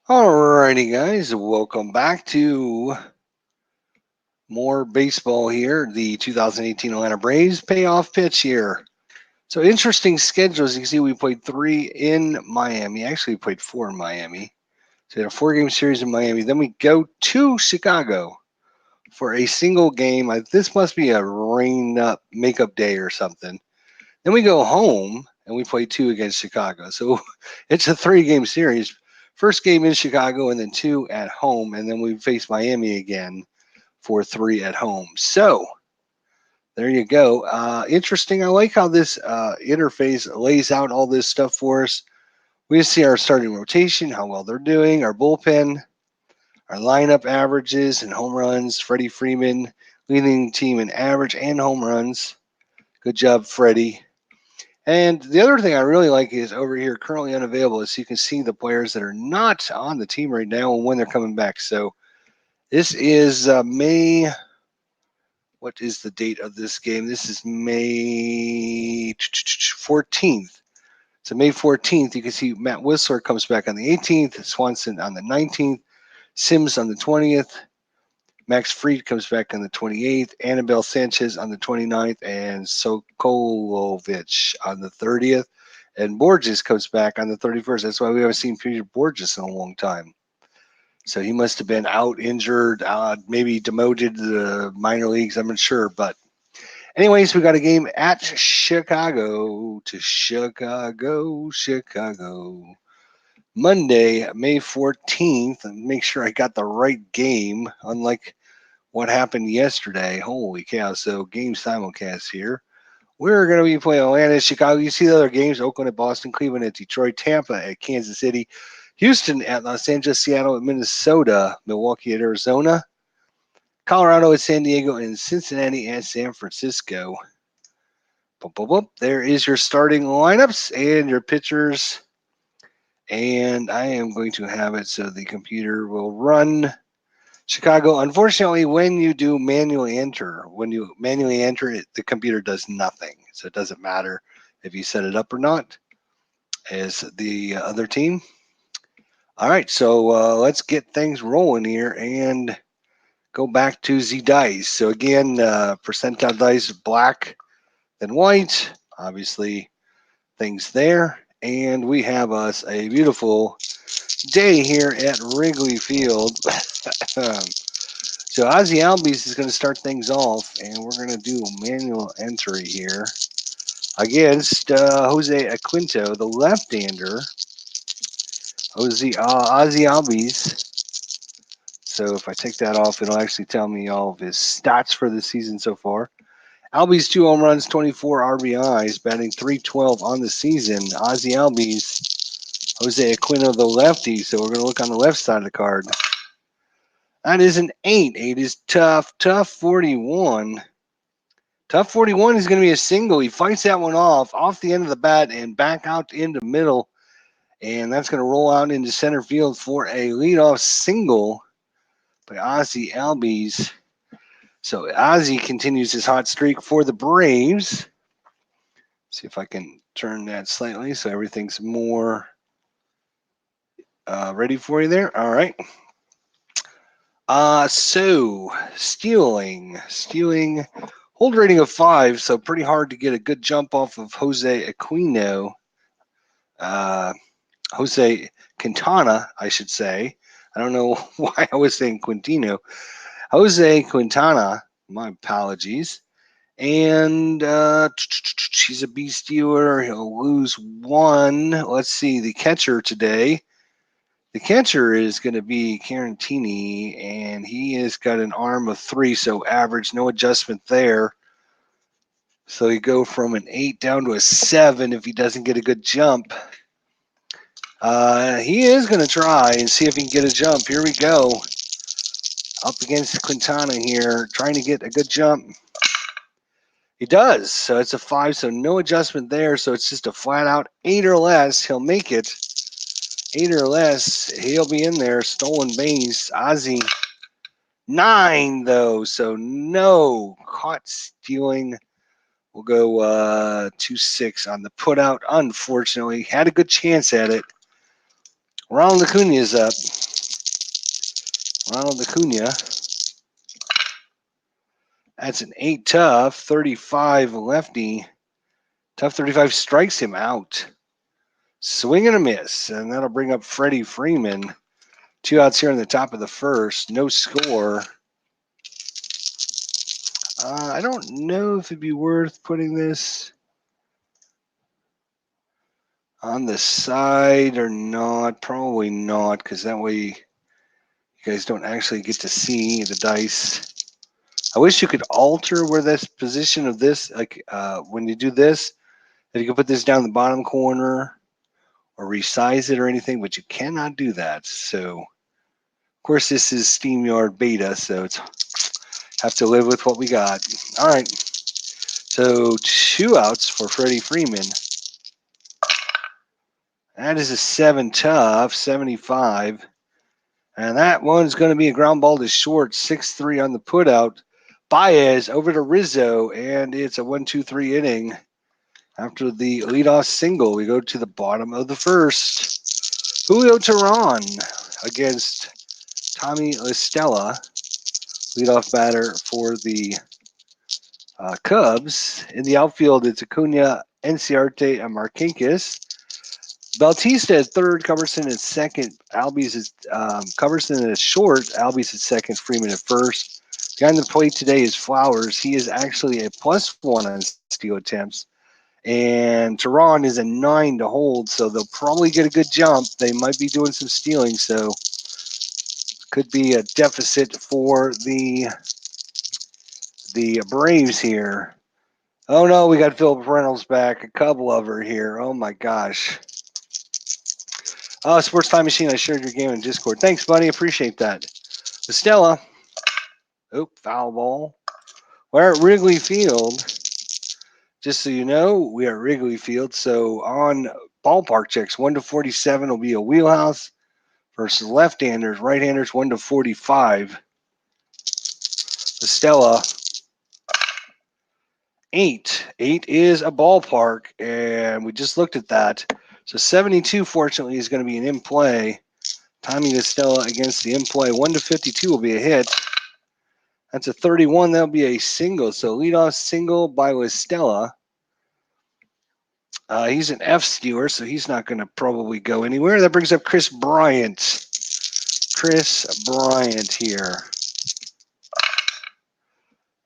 Alrighty, guys, welcome back to more baseball here. The 2018 Atlanta Braves payoff pitch here. So interesting schedules. You can see we played 3 in Miami. Actually, we played 4 in Miami. So we had a 4-game series in Miami. Then we go to Chicago for a single game. This must be a rain up makeup day or something. Then we go home and we play 2 against Chicago. So it's a 3-game series. First game in Chicago and then 2 at home. And then we face Miami again for 3 at home. So there you go. Interesting. I like how this interface lays out all this stuff for us. We see our starting rotation, how well they're doing, our bullpen, our lineup averages and home runs. Freddie Freeman leading the team in average and home runs. Good job, Freddie. And the other thing I really like is over here, currently unavailable, is you can see the players that are not on the team right now and when they're coming back. So this is May. What is the date of this game? This is May 14th. So May 14th, you can see Matt Whistler comes back on the 18th, Swanson on the 19th, Sims on the 20th, Max Fried comes back on the 28th, Annabelle Sanchez on the 29th, and Sokolovich on the 30th. And Borges comes back on the 31st. That's why we haven't seen Peter Borges in a long time. So he must have been out injured, maybe demoted to the minor leagues. I'm not sure. But, anyways, we got a game at Chicago to Chicago. Monday, May 14th. Make sure I got the right game, unlike what happened yesterday. Holy cow. So, game simulcast here. We're going to be playing Atlanta, Chicago. You see the other games: Oakland at Boston, Cleveland at Detroit, Tampa at Kansas City, Houston at Los Angeles, Seattle at Minnesota, Milwaukee at Arizona, Colorado at San Diego, and Cincinnati at San Francisco. Boop, boop, boop. There is your starting lineups and your pitchers. And I am going to have it so the computer will run Chicago. Unfortunately, when you manually enter it, the computer does nothing. So it doesn't matter if you set it up or not as the other team. All right, so let's get things rolling here and go back to the dice. So again, percentile dice black than white. Obviously, things there. And we have us a beautiful day here at Wrigley Field. So Ozzy Albies is going to start things off, and we're going to do a manual entry here against Jose Aquinto, the left-hander. Ozzy Albies. So if I take that off, it'll actually tell me all of his stats for the season so far. Albies 2 home runs, 24 RBIs, batting .312 on the season. Ozzy Albies, Jose Aquino, the lefty. So we're going to look on the left side of the card. That is an 8. 8 is tough. Tough 41. Tough 41 is going to be a single. He fights that one off the end of the bat and back out into middle. And that's going to roll out into center field for a leadoff single by Ozzy Albies. So Ozzy continues his hot streak for the Braves. See if I can turn that slightly so everything's more ready for you there. All right. So stealing, hold rating of 5, so pretty hard to get a good jump off of Jose Aquino. Jose Quintana, I should say. I don't know why I was saying Quintino. Jose Quintana, my apologies. And he's a B stealer. He'll lose 1. Let's see, the catcher today. The catcher is going to be Carantini, and he has got an arm of 3, so average, no adjustment there. So you go from an 8 down to a 7 if he doesn't get a good jump. He is going to try and see if he can get a jump. Here we go. Up against Quintana here, trying to get a good jump. He does. So it's a 5, so no adjustment there. So it's just a flat out 8 or less. He'll make it. 8 or less. He'll be in there. Stolen base. Ozzy. 9, though. So no. Caught stealing. We'll go 2-6 on the putout. Unfortunately, had a good chance at it. Ronald Acuna is up. Ronald Acuna. That's an 8 tough, 35 lefty. Tough 35 strikes him out. Swing and a miss, and that'll bring up Freddie Freeman. 2 outs here in the top of the first. No score. I don't know if it'd be worth putting this on the side or not. Probably not, because that way you guys don't actually get to see the dice. I wish you could alter where this position of this, like when you do this, that you could put this down the bottom corner or resize it or anything, but you cannot do that. So, of course, this is SteamYard beta, so it's have to live with what we got. All right. So 2 outs for Freddie Freeman. That is a 7 tough, 75. And that one's going to be a ground ball to short, 6-3 on the putout. Baez over to Rizzo, and it's a 1-2-3 inning. After the leadoff single, we go to the bottom of the first. Julio Teheran against Tommy LaStella, leadoff batter for the Cubs. In the outfield, it's Acuna, Enciarte, and Marquinhos. Bautista at third, Coverson at second, Albies is Coverson at short, Albies at second, Freeman at first. Behind the plate today is Flowers. He is actually a +1 on steal attempts. And Teheran is a 9 to hold, so they'll probably get a good jump. They might be doing some stealing, so could be a deficit for the Braves here. Oh no, we got Philip Reynolds back, a Cub lover here. Oh my gosh. Sports Time Machine, I shared your game in Discord. Thanks, buddy. Appreciate that. Stella. Foul ball. We're at Wrigley Field. Just so you know, we are at Wrigley Field. So on ballpark checks, 1-47 will be a wheelhouse versus left-handers. Right-handers, 1-45. Stella. 8. 8 is a ballpark, and we just looked at that. So 72, fortunately, is going to be an in-play. Tommy LaStella against the in-play. 1-52 will be a hit. That's a 31. That'll be a single. So leadoff single by LaStella. He's an F stealer, so he's not going to probably go anywhere. That brings up Chris Bryant. Chris Bryant here.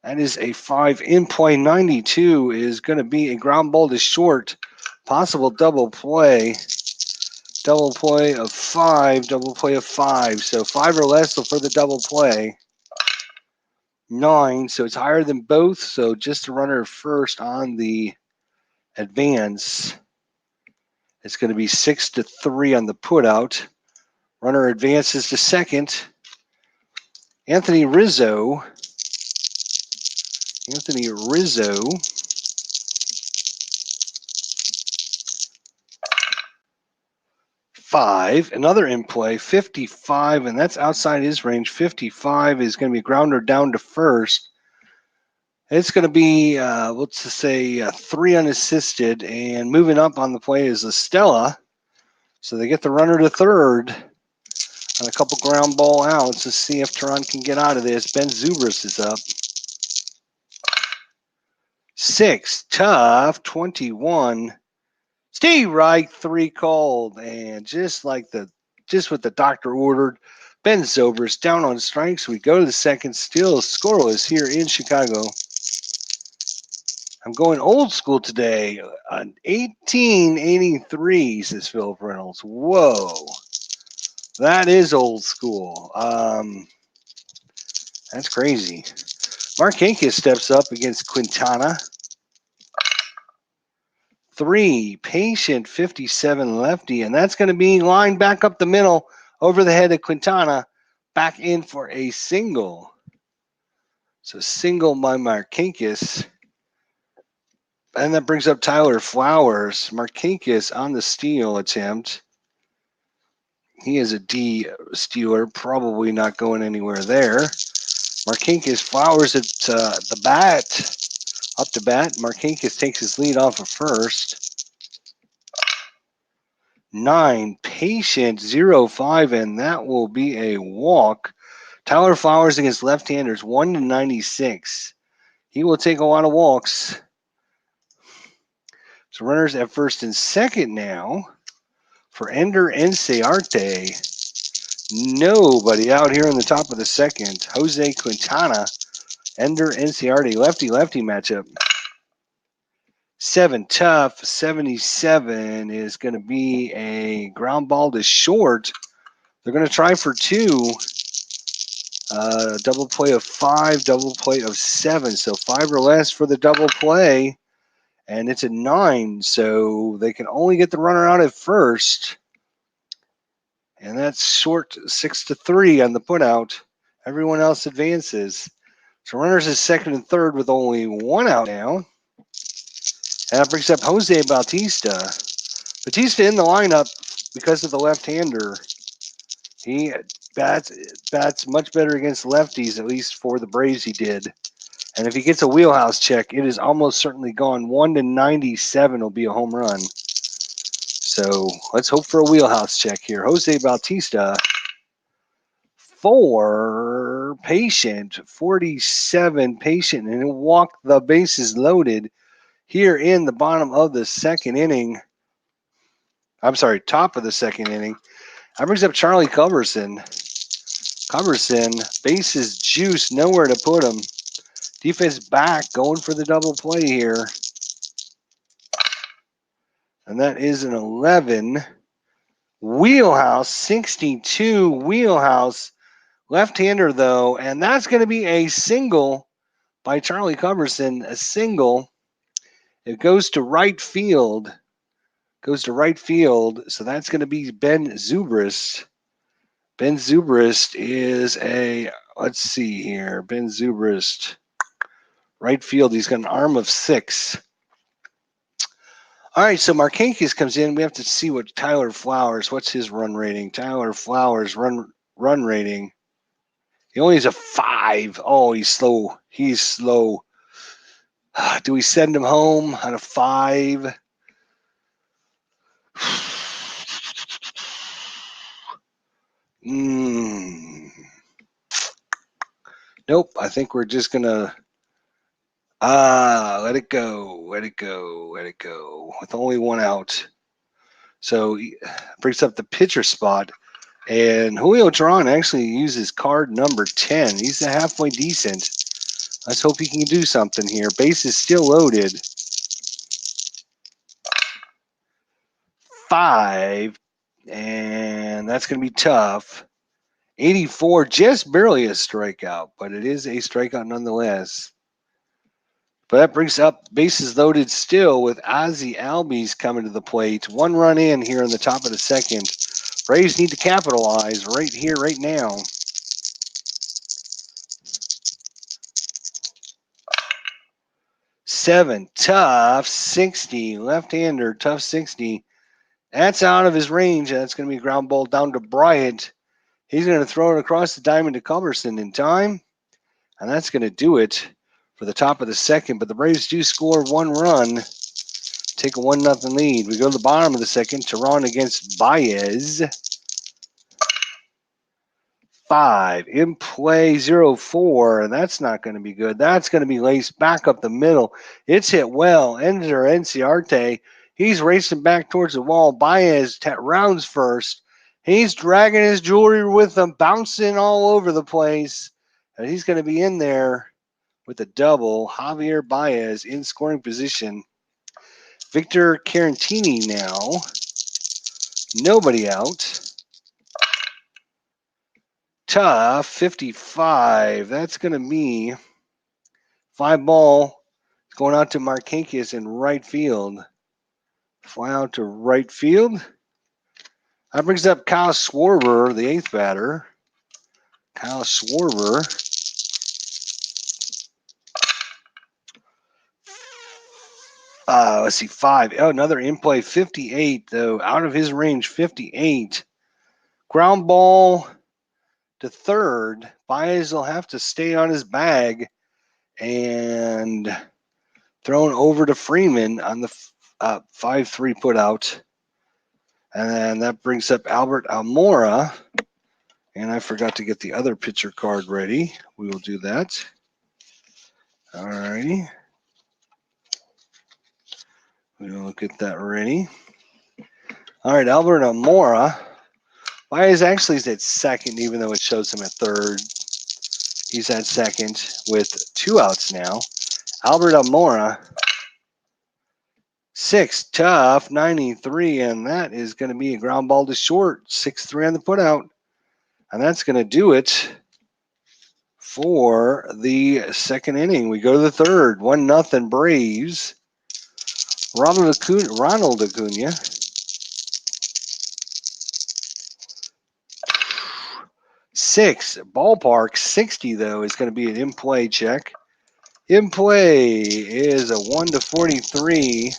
That is a 5 in play. 92 is going to be a ground ball to short. Possible double play. Double play of 5. Double play of 5. So 5 or less for the double play. 9. So it's higher than both. So just a runner first on the advance. It's going to be 6-3 on the putout. Runner advances to second. Anthony Rizzo. 5. Another in play, 55, and that's outside his range. 55 is going to be a grounder down to first. It's going to be, let's just say, 3 unassisted, and moving up on the play is Estella. So they get the runner to third on a couple ground ball outs to see if Teheran can get out of this. Ben Zobrist is up. 6, tough, 21. Steve Reich, 3 called, and just what the doctor ordered, Ben Zobrist down on strikes. We go to the second, still scoreless here in Chicago. I'm going old school today. An 1883, says Philip Reynolds. Whoa, that is old school. That's crazy. Marquinhos steps up against Quintana. 3, patient 57 lefty, and that's going to be lined back up the middle over the head of Quintana, back in for a single. So single by Marquinhos. And that brings up Tyler Flowers. Marquinhos on the steal attempt. He is a D stealer, probably not going anywhere there. Marquinhos, Flowers at the bat. Up to bat. Marquinhos takes his lead off of first. 9, patient, 0-5, and that will be a walk. Tyler Flowers against left-handers, 1-96. He will take a lot of walks. So runners at first and second now for Ender Enciarte. Nobody out here in the top of the second. Jose Quintana, Ender Enciarte, lefty-lefty matchup. 7 tough, 77 is going to be a ground ball to short. They're going to try for 2. Double play of 5, double play of 7. So 5 or less for the double play. And it's a 9, so they can only get the runner out at first. And that's short 6-3 on the putout. Everyone else advances. So runners is second and third with only 1 out now. And that brings up Jose Bautista. Bautista in the lineup because of the left-hander. He bats much better against lefties, at least for the Braves he did. And if he gets a wheelhouse check, it is almost certainly gone. 1-97 will be a home run. So let's hope for a wheelhouse check here. Jose Bautista for patient, 47 patient, and he'll walk the bases loaded here in the bottom of the second inning. I'm sorry, top of the second inning. That brings up Charlie Culberson. Bases juice, nowhere to put him. Defense back, going for the double play here. And that is an 11. Wheelhouse, 62 wheelhouse. Left-hander, though, and that's going to be a single by Charlie Culberson, a single. It goes to right field. So that's going to be Ben Zobrist. Ben Zobrist is let's see here. Ben Zobrist, right field. He's got an arm of 6. All right, so Markakis comes in. We have to see what Tyler Flowers, what's his run rating? Tyler Flowers run rating. He only has a 5. Oh, he's slow. Do we send him home on a 5? Nope. I think we're just gonna let it go. With only 1 out. So he brings up the pitcher spot. And Julio Teheran actually uses card number 10. He's a halfway decent. Let's hope he can do something here. Base is still loaded. 5. And that's going to be tough. 84, just barely a strikeout, but it is a strikeout nonetheless. But that brings up bases loaded still with Ozzie Albies coming to the plate. 1 run in here in the top of the second. Braves need to capitalize right here, right now. Seven, tough 60, left-hander, tough 60. That's out of his range. That's going to be a ground ball down to Bryant. He's going to throw it across the diamond to Culberson in time. And that's going to do it for the top of the second. But the Braves do score 1 run. Take a 1-0 lead. We go to the bottom of the second. Teheran against Baez. 5. In play, 0-4. And that's not going to be good. That's going to be laced back up the middle. It's hit well. Ender Enciarte. He's racing back towards the wall. Baez rounds first. He's dragging his jewelry with him, bouncing all over the place. And he's going to be in there with a double. Javier Baez in scoring position. Victor Carantini now. Nobody out. Tough, 55. That's going to be 5 ball. It's going out to Markakis in right field. Fly out to right field. That brings up Kyle Schwarber, the 8th batter. Kyle Schwarber. Let's see, 5. Oh, another in play, 58, though. Out of his range, 58. Ground ball to third. Baez will have to stay on his bag. And thrown over to Freeman on the 5-3 put out. And then that brings up Albert Almora. And I forgot to get the other pitcher card ready. We will do that. All righty. We will get that ready. All right, Albert Almora. Why is actually he's at second, even though it shows him at third. He's at second with 2 outs now. Albert Almora, 6, tough, 93, and that is going to be a ground ball to short. 6-3 on the putout. And that's going to do it for the second inning. We go to the third. 1-0 Braves. Ronald Acuna. 6 ballpark. 60 though is going to be an in play check. In play is a 1-43.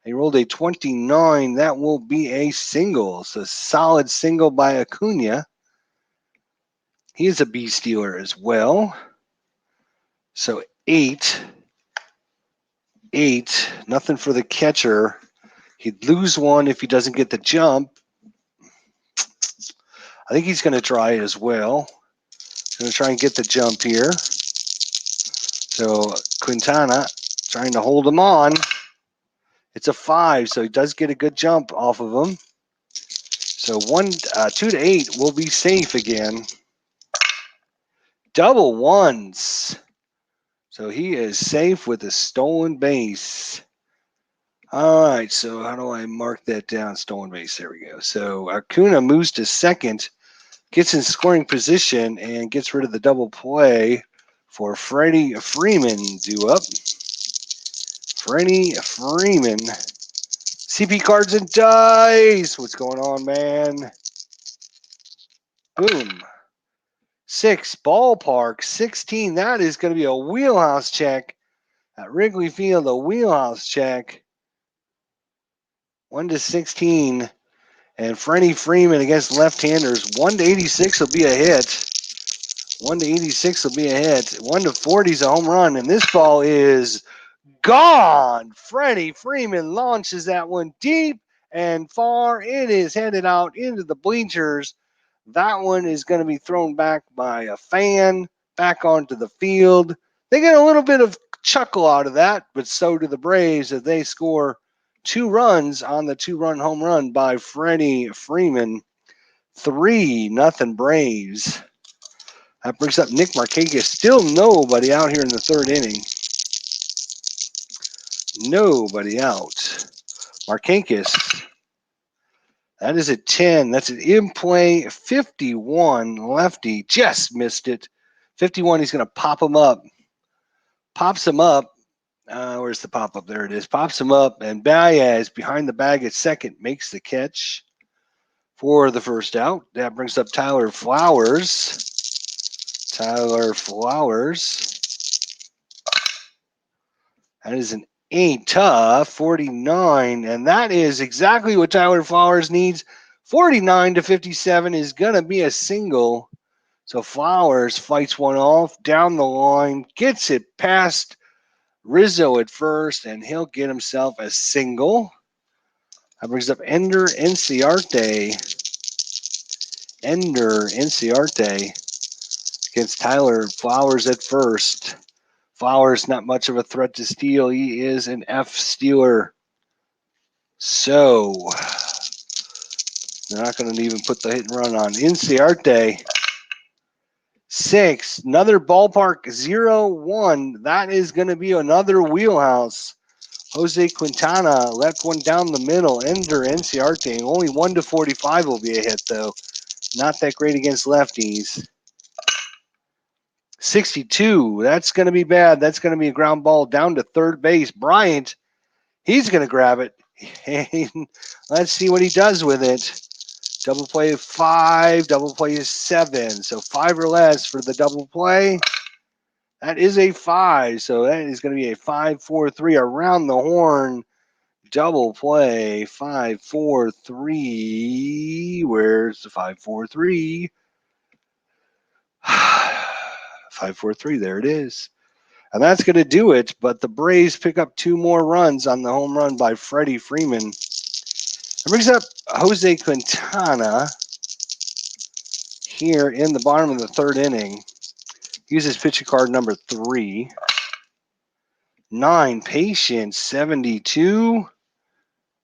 He rolled a 29. That will be a single. So solid single by Acuna. He is a B stealer as well. So 8. Nothing for the catcher. He'd lose one if he doesn't get the jump. I think he's going to try as well. He's going to try and get the jump here. So Quintana trying to hold him on. It's a 5, so he does get a good jump off of him. So 2-8 will be safe again. Double ones. So he is safe with a stolen base. All right, so how do I mark that down? Stolen base, there we go. So Acuna moves to second, gets in scoring position, and gets rid of the double play for Freddie Freeman due up. Freddie Freeman. CP cards and dice. What's going on, man? Boom. 6 ballpark, 16. That is going to be a wheelhouse check at Wrigley Field. A wheelhouse check. 1-16. And Freddie Freeman against left-handers. 1-86 will be a hit. 1-86 will be a hit. 1-40 is a home run. And this ball is gone. Freddie Freeman launches that one deep and far. It is headed out into the bleachers. That one is going to be thrown back by a fan, back onto the field. They get a little bit of chuckle out of that, but so do the Braves as they score 2 runs on the 2-run home run by Freddie Freeman. 3-0 Braves. That brings up Nick Markakis. Still nobody out here in the third inning. Nobody out. Markakis. That is a 10. That's an in-play 51 lefty. Just missed it. 51, he's going to pop him up. Pops him up. Where's the pop-up? There it is. Pops him up, and Baez behind the bag at second makes the catch for the first out. That brings up Tyler Flowers. Tyler Flowers. That is an 8, tough, 49, and that is exactly what Tyler Flowers needs. 49-57 is going to be a single. So Flowers fights one off down the line, gets it past Rizzo at first, and he'll get himself a single. That brings up Ender Inciarte. Ender Inciarte against Tyler Flowers at first. Flowers not much of a threat to steal. He is an F stealer. So they're not going to even put the hit and run on. Inciarte. 6. Another ballpark 0-1. That is going to be another wheelhouse. Jose Quintana left one down the middle. Ender Inciarte. Only 1-45 will be a hit, though. Not that great against lefties. 62. That's going to be bad. That's going to be a ground ball down to third base. Bryant, he's going to grab it. Let's see what he does with it. Double play 5, double play is 7. So 5 or less for the double play. That is a 5. So that is going to be a 5-4-3 around the horn. Double play 5-4-3. Where's the 5-4-3? 5-4-3. There it is. And that's going to do it. But the Braves pick up 2 more runs on the home run by Freddie Freeman. That brings up Jose Quintana here in the bottom of the third inning. Uses pitching card number 3. 9, patient, 72.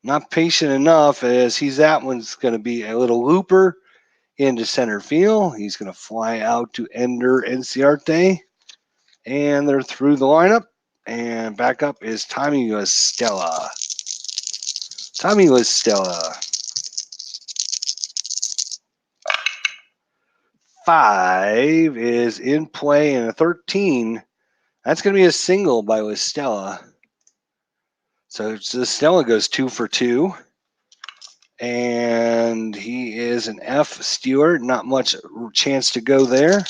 Not patient enough, as that one's going to be a little looper into center field. He's going to fly out to Ender Enciarte. And they're through the lineup. And back up is Tommy La Stella. Tommy La Stella. 5 is in play, and a 13. That's going to be a single by La Stella. So La Stella goes 2 for 2. And he is an F Stewart. Not much chance to go there.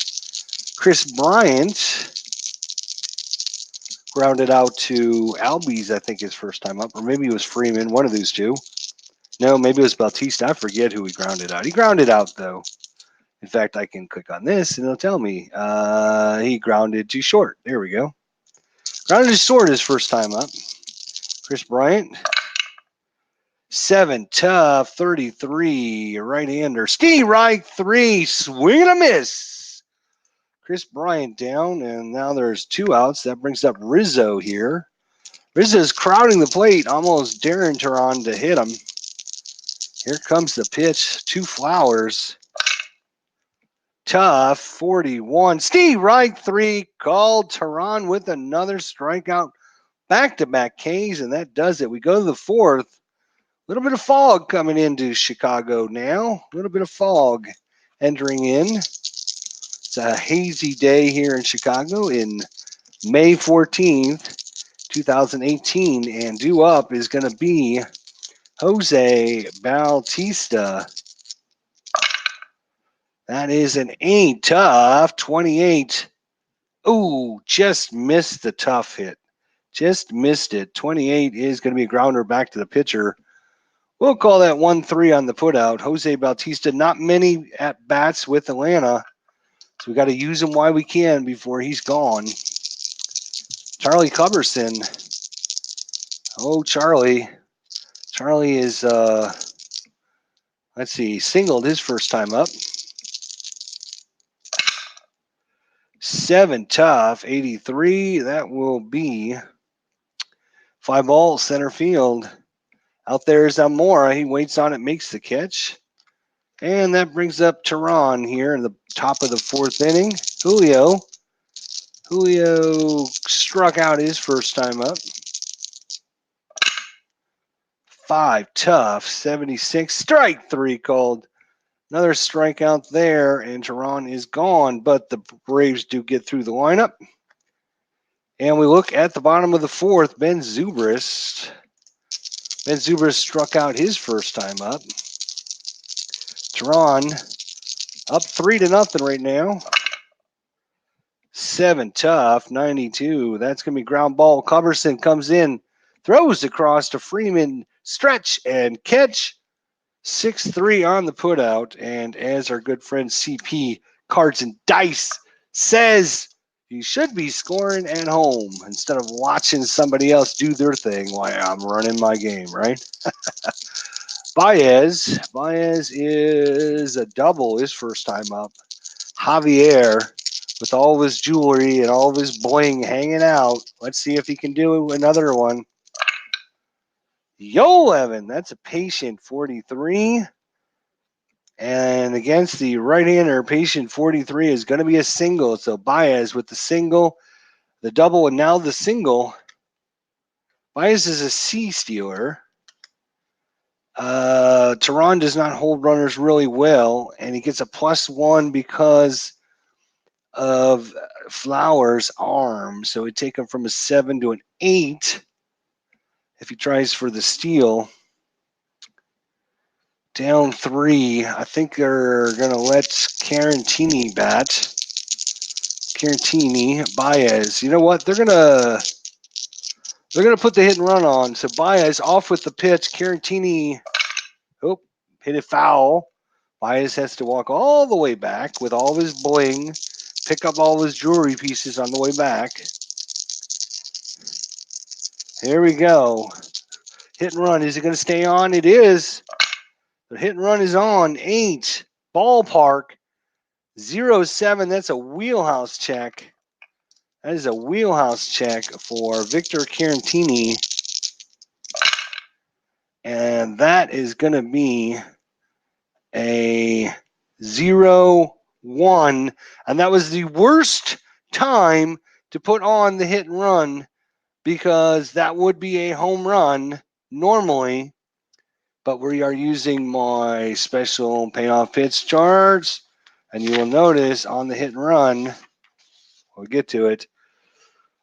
Chris Bryant grounded out to Albies, I think, his first time up. Or maybe it was Freeman, one of these two. No, maybe it was Bautista. I forget who he grounded out. He grounded out, though. In fact, I can click on this, and it'll tell me. He grounded to short. There we go. Grounded to short his first time up. Chris Bryant. 7, tough, 33, right-hander. Ski right 3, swing and a miss. Chris Bryant down, and now there's 2 outs. That brings up Rizzo here. Rizzo's crowding the plate, almost daring Teron to hit him. Here comes the pitch. 2 Flowers. Tough, 41. Steve right 3, called Teron with another strikeout. Back-to-back Ks, and that does it. We go to the 4th. A little bit of fog coming into Chicago now. A little bit of fog entering in. It's a hazy day here in Chicago in May 14th, 2018. And due up is going to be Jose Bautista. That is an 8, tough, 28. Ooh, just missed the tough hit. Just missed it. 28 is going to be a grounder back to the pitcher. We'll call that 1-3 on the putout. Jose Bautista, not many at-bats with Atlanta, so we got to use him while we can before he's gone. Charlie Culberson. Oh, Charlie. Charlie is, let's see, singled his first time up. 7, tough, 83. That will be 5 ball, center field. Out there is Almora. He waits on it, makes the catch. And that brings up Teron here in the top of the 4th inning. Julio struck out his first time up. 5, tough, 76. Strike 3 called. Another strikeout there, and Teron is gone, but the Braves do get through the lineup. And we look at the bottom of the 4th, Ben Zobrist. Ben Zobrist struck out his first time up. Teron up 3-0 right now. 7, tough, 92. That's going to be ground ball. Culberson comes in, throws across to Freeman, stretch and catch. 6-3 on the putout. And as our good friend CP Cards and Dice says, you should be scoring at home instead of watching somebody else do their thing while I'm running my game, right? Baez is a double his first time up. Javier, with all of his jewelry and all of his bling hanging out. Let's see if he can do another one. Yo, Evan, that's a patient 43. And against the right-hander, patient 43 is going to be a single. So Baez with the single, the double, and now the single. Baez is a C stealer. Teron does not hold runners really well, and he gets a +1 because of Flowers' arm. So it'd take him from a 7 to an 8 if he tries for the steal. Down 3. I think they're going to let Carantini bat. Carantini, Baez. You know what? They're gonna put the hit and run on. So Baez off with the pitch. Carantini, hit it foul. Baez has to walk all the way back with all of his bling, pick up all of his jewelry pieces on the way back. Here we go. Hit and run. Is it going to stay on? It is. The hit and run is on. 8. Ballpark. 0-7. That's a wheelhouse check. That is a wheelhouse check for Victor Carantini. And that is going to be a 0-1. And that was the worst time to put on the hit and run, because that would be a home run normally. But we are using my special payoff pitch charts. And you will notice on the hit and run, we'll get to it,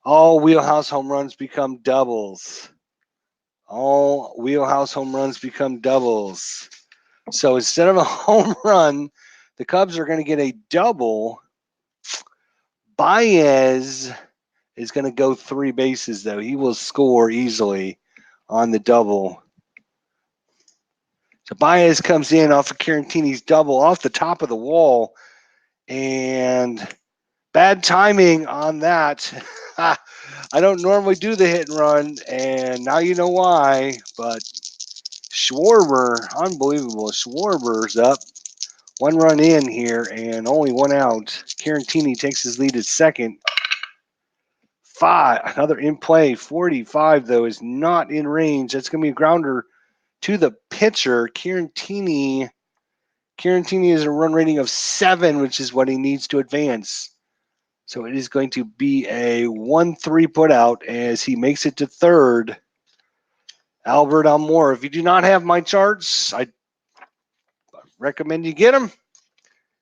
all wheelhouse home runs become doubles. All wheelhouse home runs become doubles. So instead of a home run, the Cubs are going to get a double. Baez is going to go 3 bases, though. He will score easily on the double. So Baez comes in off of Carantini's double off the top of the wall. And bad timing on that. I don't normally do the hit and run, and now you know why. But Schwarber, unbelievable. Schwarber's up. 1 run in here and only 1 out. Carantini takes his lead at second. 5, another in play. 45, though, is not in range. That's going to be a grounder to the pitcher. Carantini is a run rating of 7, which is what he needs to advance. So it is going to be a 1-3 put out as he makes it to third. Albert Almora. If you do not have my charts, I recommend you get them,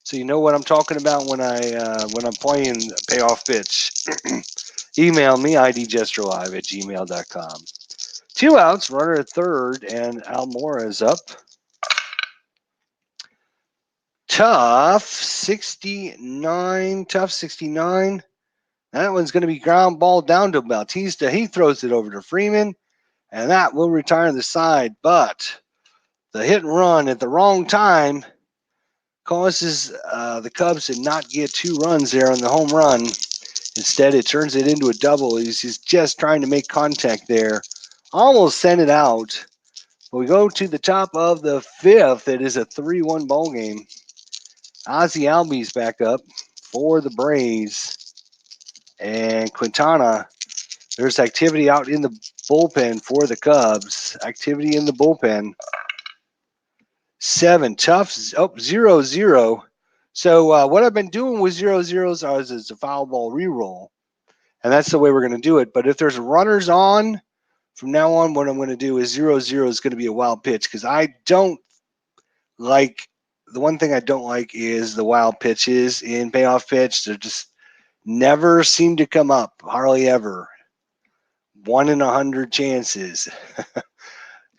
so you know what I'm talking about when I'm playing payoff pitch. Email me, idgesterlive@gmail.com. 2 outs, runner at third, and Almora is up. Tough 69. That one's going to be ground ball down to Bautista. He throws it over to Freeman, and that will retire the side. But the hit and run at the wrong time causes the Cubs to not get 2 runs there on the home run. Instead, it turns it into a double. He's just trying to make contact there. Almost sent it out. But we go to the top of the 5th. It is a 3-1 ball game. Ozzie Albies back up for the Braves. And Quintana, there's activity out in the bullpen for the Cubs. Activity in the bullpen. 7, tough, 0-0. So what I've been doing with 0-0s is a foul ball reroll. And that's the way we're going to do it. But if there's runners on, from now on, what I'm going to do is 0-0 is going to be a wild pitch, because I don't like, the one thing I don't like is the wild pitches in payoff pitch. They just never seem to come up, hardly ever. 1 in 100 chances.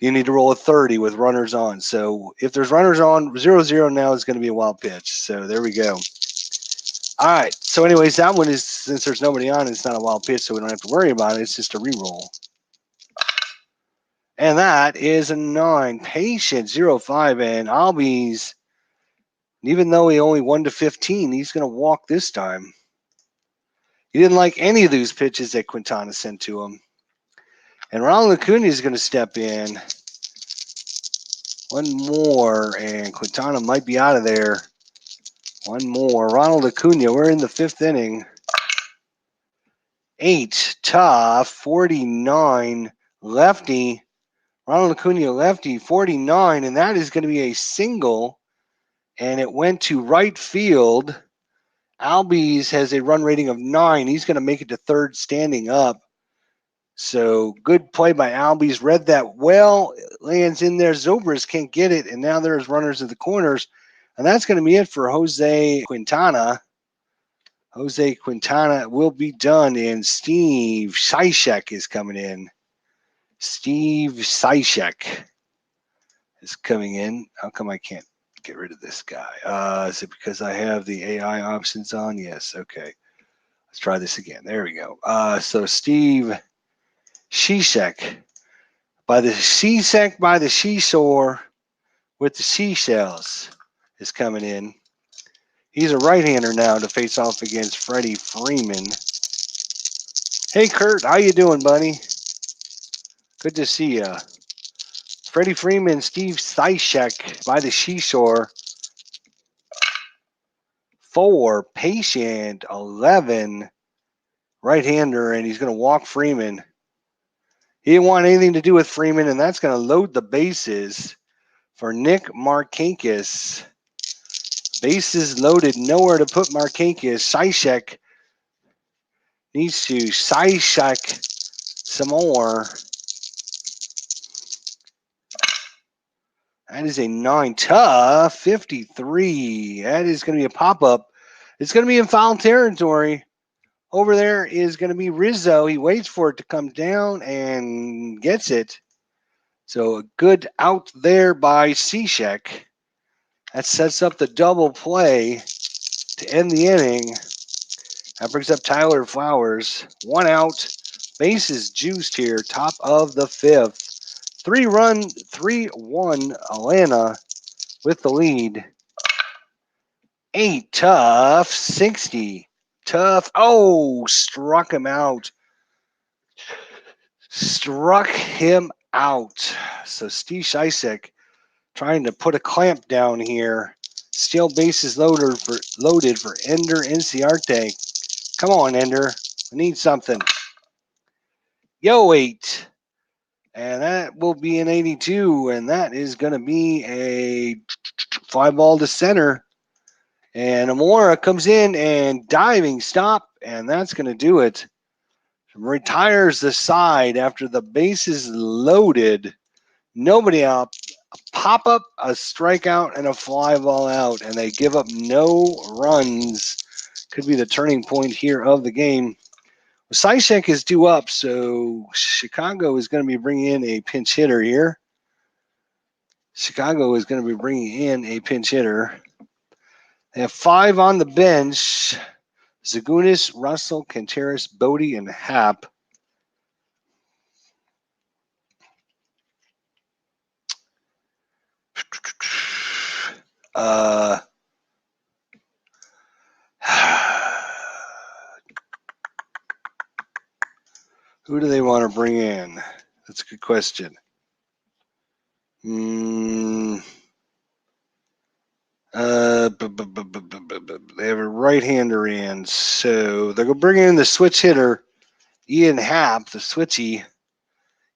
You need to roll a 30 with runners on. So if there's runners on, 0-0 now is going to be a wild pitch. So there we go. All right. So anyways, that one is, since there's nobody on, it's not a wild pitch, so we don't have to worry about it. It's just a reroll. And that is a 9. Patient 0-5. And Albies, even though he only 1-15, he's going to walk this time. He didn't like any of those pitches that Quintana sent to him. And Ronald Acuna is going to step in. 1 more, and Quintana might be out of there. 1 more. Ronald Acuna, we're in the 5th inning. 8, tough, 49, lefty. Ronald Acuna, lefty, 49, and that is going to be a single, and it went to right field. Albies has a run rating of 9. He's going to make it to third standing up. So good play by Albies. Read that well. Lands in there. Zobrist can't get it, and now there's runners in the corners. And that's going to be it for Jose Quintana. Jose Quintana will be done, and Steve Cishek is coming in. Steve Cishek is coming in. How come I can't get rid of this guy? Is it because I have the AI options on? Yes. Okay. Let's try this again. There we go. So Steve Cishek by the seashore with the seashells is coming in. He's a right-hander now to face off against Freddie Freeman. Hey, Kurt, how you doing, buddy? Good to see you. Freddie Freeman, Steve Cishek by the seashore. 4, Patient. 11, right-hander, and he's going to walk Freeman. He didn't want anything to do with Freeman, and that's going to load the bases for Nick Markakis. Bases loaded, nowhere to put Markakis. Cishek needs to Cishek some more. That is a 9. Tough 53. That is going to be a pop-up. It's going to be in foul territory. Over there is going to be Rizzo. He waits for it to come down and gets it. So a good out there by Cishek. That sets up the double play to end the inning. That brings up Tyler Flowers. 1 out. Bases juiced here. Top of the 5th. 3-1 Atlanta with the lead. 8. Tough 60. Tough. Oh, struck him out. Struck him out. So Steve Cishek trying to put a clamp down here. Still bases loaded for Ender Inciarte. Come on, Ender. I need something. Yo, 8. And that will be an 82. And that is going to be a fly ball to center. And Amora comes in and diving stop. And that's going to do it. Retires the side after the bases loaded. Nobody out. A pop up, a strikeout, and a fly ball out. And they give up no runs. Could be the turning point here of the game. Cishek is due up, so Chicago is going to be bringing in a pinch hitter here. Chicago is going to be bringing in a pinch hitter. They have 5 on the bench. Zagunis, Russell, Contreras, Bodie, and Happ. Who do they want to bring in? That's a good question. They have a right-hander in, so they're going to bring in the switch hitter, Ian Happ, the switchy.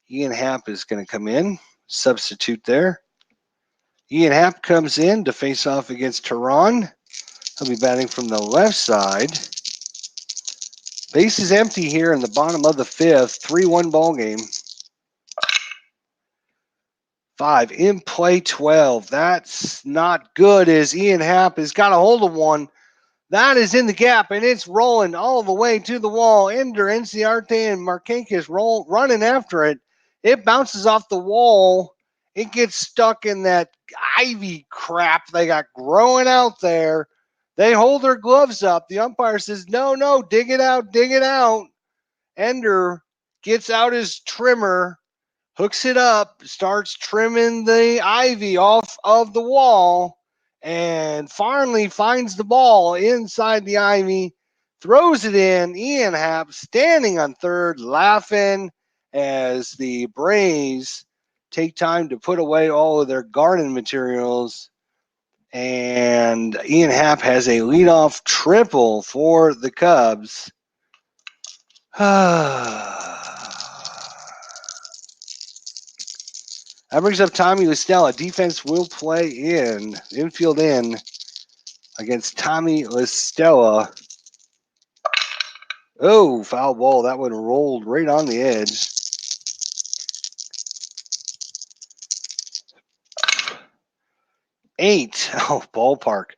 Ian Happ is going to come in, substitute there. Ian Happ comes in to face off against Tehran. He'll be batting from the left side. Base is empty here in the bottom of the 5th. 3-1 ball game. 5 in play, 12. That's not good as Ian Happ has got a hold of one. That is in the gap, and it's rolling all the way to the wall. Ender, Inciarte, and Markakis running after it. It bounces off the wall. It gets stuck in that ivy crap they got growing out there. They hold their gloves up. The umpire says, no, dig it out, dig it out. Ender gets out his trimmer, hooks it up, starts trimming the ivy off of the wall, and Farnley finds the ball inside the ivy, throws it in. Ian Happ standing on third, laughing as the Braves take time to put away all of their garden materials. And Ian Happ has a leadoff triple for the Cubs. That brings up Tommy Listella. Defense will play infield in against Tommy Listella. Oh, foul ball. That one rolled right on the edge. Eight. Oh, ballpark.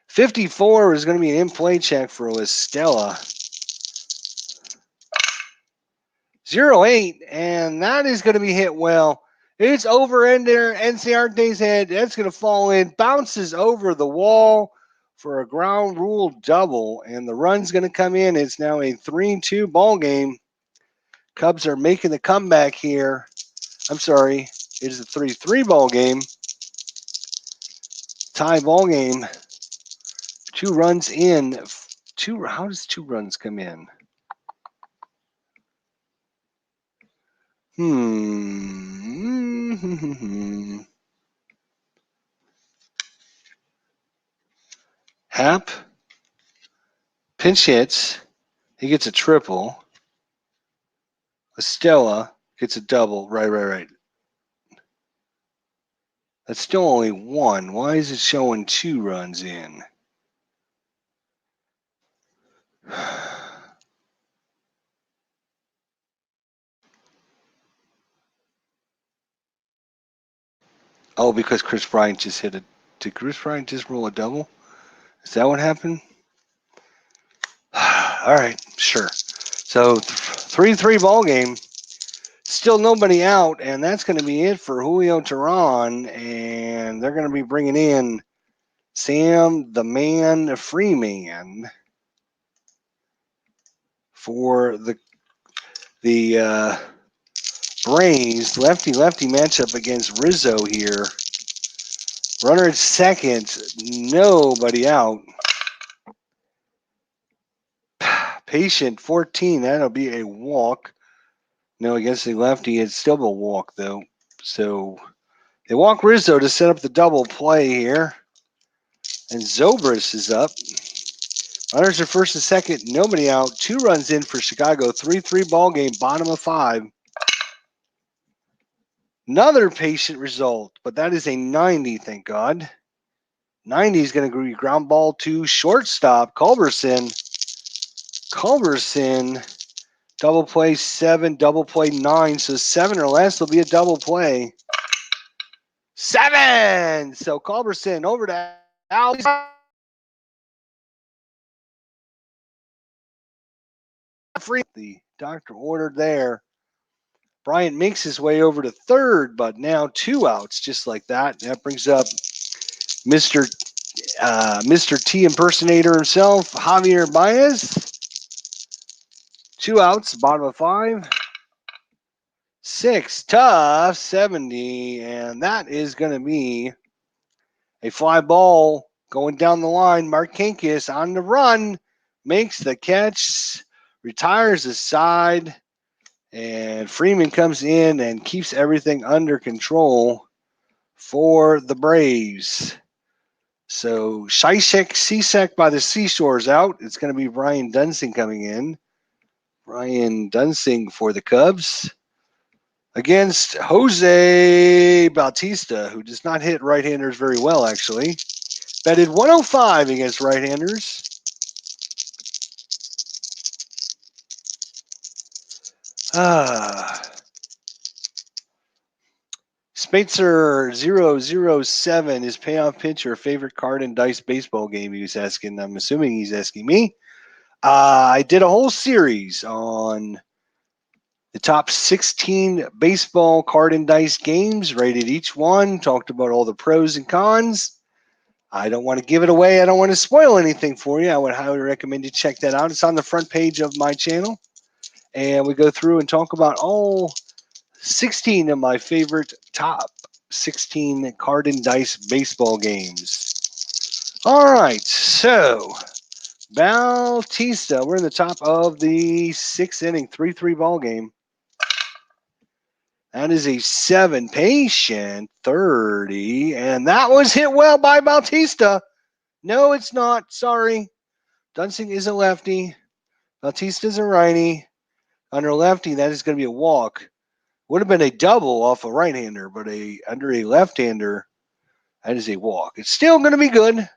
54 is going to be an in-play check for Listella. 0-8, and that is going to be hit well. It's over in there. Inciarte's head. That's going to fall in. Bounces over the wall for a ground rule double, and the run's going to come in. It's now a 3-2 ball game. Cubs are making the comeback here. I'm sorry, it is a 3-3 ball game. Tie ball game. 2 runs in. How does 2 runs come in? Hap pinch hits. He gets a triple. Estella gets a double. Right. That's still only one. Why is it showing 2 runs in? Oh, because Chris Bryant just hit a. Did Chris Bryant just roll a double? Is that what happened? All right, sure. So 3-3 ball game. Still nobody out, and that's going to be it for Julio Teheran. And they're going to be bringing in Sam the Man Freeman for the Braves lefty matchup against Rizzo here. Runner at second, nobody out. Patient 14, that'll be a walk. No, against the lefty, it's still a walk though. So they walk Rizzo to set up the double play here. And Zobrist is up. Runners are first and second, nobody out. 2 runs in for Chicago. 3-3 ball game, bottom of 5. Another patient result, but that is a 90, thank God. 90 is going to be ground ball to shortstop. Culberson, double play 7, double play 9. So 7 or less will be a double play. 7! So Culberson over to Al. Free. The doctor ordered there. Bryant makes his way over to third, but now 2 outs just like that. That brings up Mr. T impersonator himself, Javier Baez. 2 outs, bottom of 5. 6, tough, 70, and that is going to be a fly ball going down the line. Markakis on the run, makes the catch, retires the side, and Freeman comes in and keeps everything under control for the Braves. So Cishek by the Seashores out. It's going to be Brian Dunsing coming in. Brian Dunsing for the Cubs against Jose Bautista, who does not hit right-handers very well, actually. Batted 105 against right-handers. Spatzer007, his payoff pitcher, favorite card in Dice baseball game, he was asking. I'm assuming he's asking me. I did a whole series on the top 16 baseball card and dice games, rated each one, talked about all the pros and cons. I don't want to give it away. I don't want to spoil anything for you. I would highly recommend you check that out. It's on the front page of my channel. And we go through and talk about all 16 of my favorite top 16 card and dice baseball games. All right, so Bautista, we're in the top of the 6th inning, 3-3 ball game. That is a 7, patient 30, and that was hit well by Bautista. No, it's not. Sorry. Dunsing is a lefty. Bautista's a righty. Under lefty, that is going to be a walk. Would have been a double off a right-hander, but under a left-hander, that is a walk. It's still going to be good.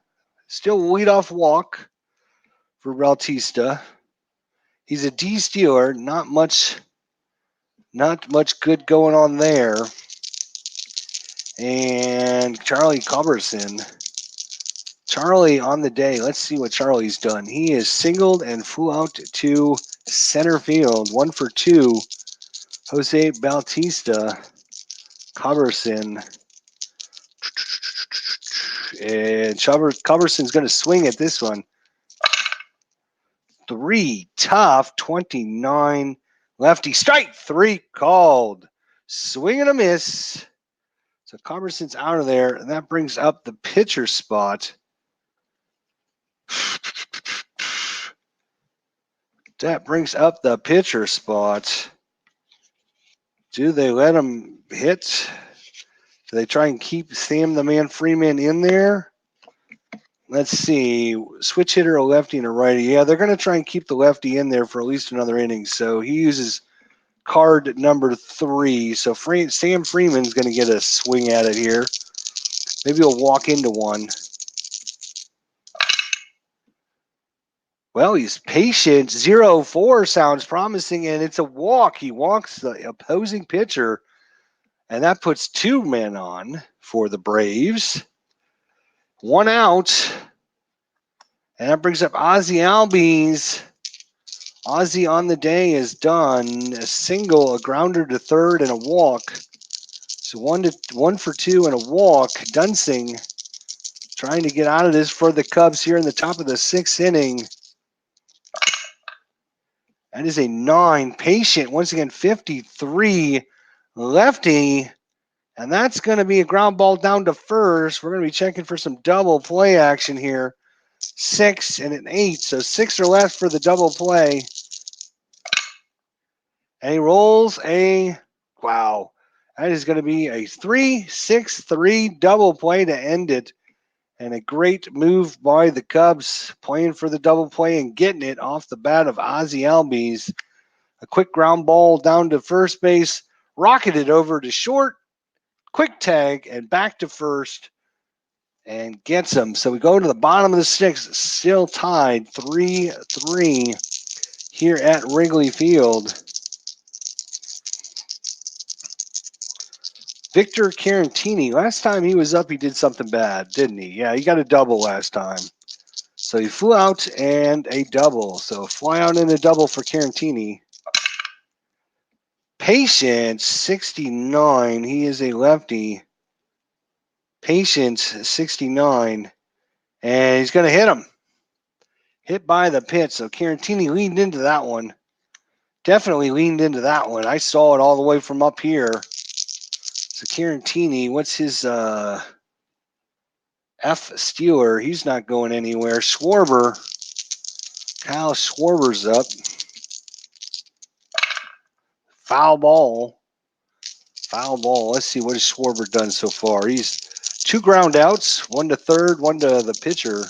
Still leadoff walk for Bautista. He's a D stealer. Not much good going on there. And Charlie Culberson. Charlie on the day. Let's see what Charlie's done. He is singled and flew out to center field. 1 for 2. Jose Bautista. Culberson. And Culberson's going to swing at this one. 3, tough, 29. Lefty, strike 3 called. Swing and a miss. So Culberson's out of there, and that brings up the pitcher spot. That brings up the pitcher spot. Do they let him hit? Do they try and keep Sam the Man Freeman in there? Let's see. Switch hitter, a lefty, and a righty. Yeah, they're going to try and keep the lefty in there for at least another inning. So he uses card number 3. So Sam Freeman's going to get a swing at it here. Maybe he'll walk into one. Well, he's patient. 0-4 sounds promising, and it's a walk. He walks the opposing pitcher, and that puts 2 men on for the Braves. 1 out. And that brings up Ozzie Albies. Ozzie on the day is done. A single, a grounder to third, and a walk. So 1 for 2 and a walk. Dunsing trying to get out of this for the Cubs here in the top of the 6th inning. That is a 9. Patient, once again, 53. Lefty. And that's going to be a ground ball down to first. We're going to be checking for some double play action here. 6 and an 8. So 6 or less for the double play. And he rolls a, wow, that is going to be a 3-6-3 double play to end it. And a great move by the Cubs, playing for the double play and getting it off the bat of Ozzie Albies. A quick ground ball down to first base, rocketed over to short, quick tag, and back to first, and gets him. So we go to the bottom of the 6th, still tied 3-3 here at Wrigley Field. Victor Carantini, last time he was up, he did something bad, didn't he? Yeah, he got a double last time. So he flew out and a double. So fly out and a double for Carantini. Patience, 69. He is a lefty. Patience, 69. And he's going to hit him. Hit by the pitch. So Carantini leaned into that one. Definitely leaned into that one. I saw it all the way from up here. So Carantini, what's his F Steeler? He's not going anywhere. Schwarber. Kyle Schwarber's up. Foul ball. Foul ball. Let's see, what has Schwarber done so far? He's 2 ground outs, 1 to third, 1 to the pitcher.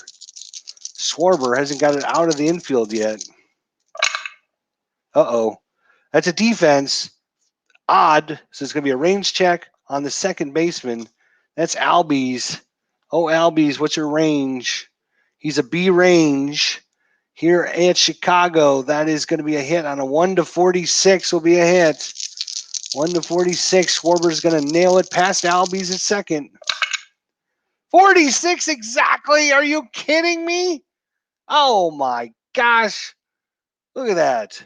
Schwarber hasn't got it out of the infield yet. Uh-oh. That's a defense. Odd. So it's going to be a range check on the second baseman. That's Albies. Oh, Albies, what's your range? He's a B range here at Chicago. That is going to be a hit on a 1 to 46 will be a hit. 1 to 46. Schwarber's going to nail it past Albies at second. 46 exactly. Are you kidding me? Oh my gosh. Look at that.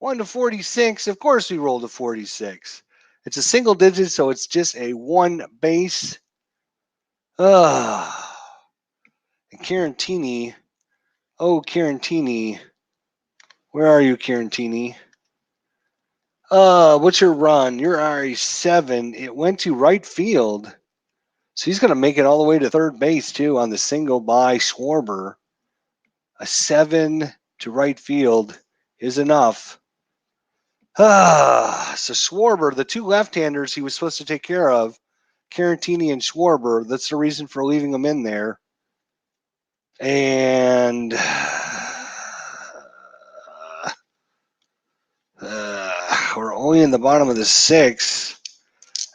1 to 46. Of course we rolled a 46. It's a single digit, so it's just a 1 base. And Carantini. Oh, Carantini. Where are you, Carantini? What's your run? You're RE7. It went to right field. So he's going to make it all the way to third base, too, on the single by Schwarber. A 7 to right field is enough. So Schwarber, the 2 left-handers he was supposed to take care of, Carantini and Schwarber, that's the reason for leaving them in there. And we're only in the bottom of the 6th.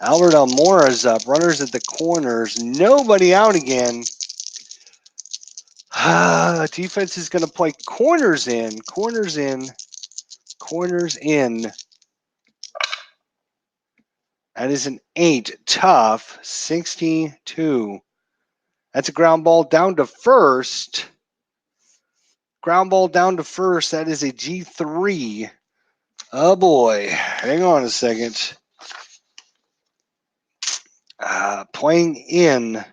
Albert Almora's up. Runners at the corners. Nobody out again. Defense is going to play corners in. Corners in. Corners in. That is an 8. Tough. 62. That's a ground ball down to first. Ground ball down to first. That is a G3. Oh boy. Hang on a second. Playing in.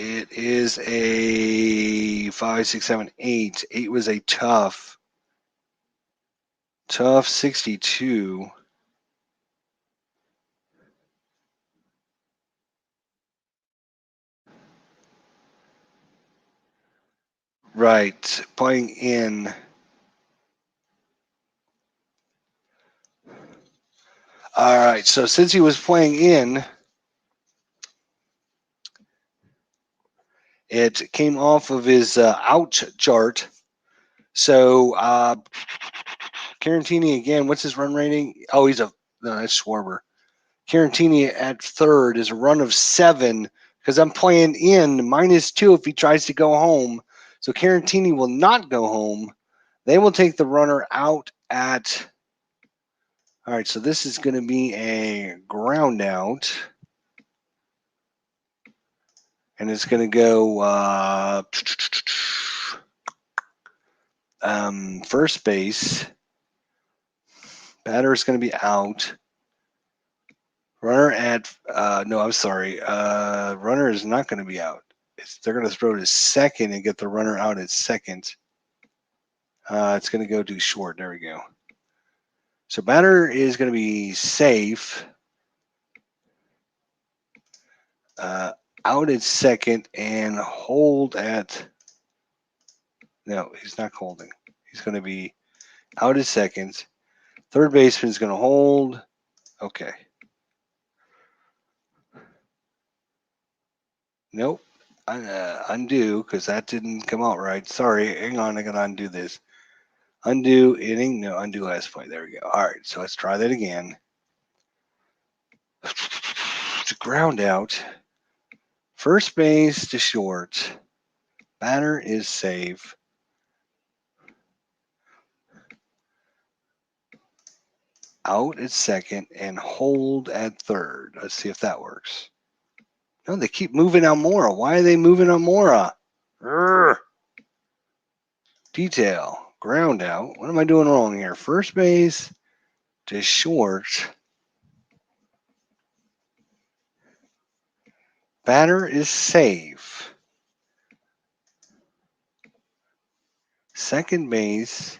It is a 5, 6, 7, 8. 8 was a tough 62. Right, playing in. All right, so since he was playing in, it came off of his out chart. So Carantini again, what's his run rating? Oh, no, that's Schwarber. Carantini at third is a run of 7 because I'm playing in -2 if he tries to go home. So Carantini will not go home. They will take the runner out at. All right, so this is going to be a ground out. And it's going to go first base. Batter is going to be out. Runner at no, I'm sorry. Runner is not going to be out. They're going to throw to second and get the runner out at second. It's going to go too short. There we go. So batter is going to be safe. Out at second and hold at. No, he's not holding. He's going to be out at second. Third baseman is going to hold. Okay. Nope. Undo because that didn't come out right. Sorry. Hang on. I got to undo this. Undo inning. No, undo last play. There we go. All right. So let's try that again. It's a ground out. First base to short. Batter is safe. Out at second and hold at third. Let's see if that works. No, they keep moving Almora. Why are they moving Almora? Detail. Ground out. What am I doing wrong here? First base to short. Batter is safe. Second base.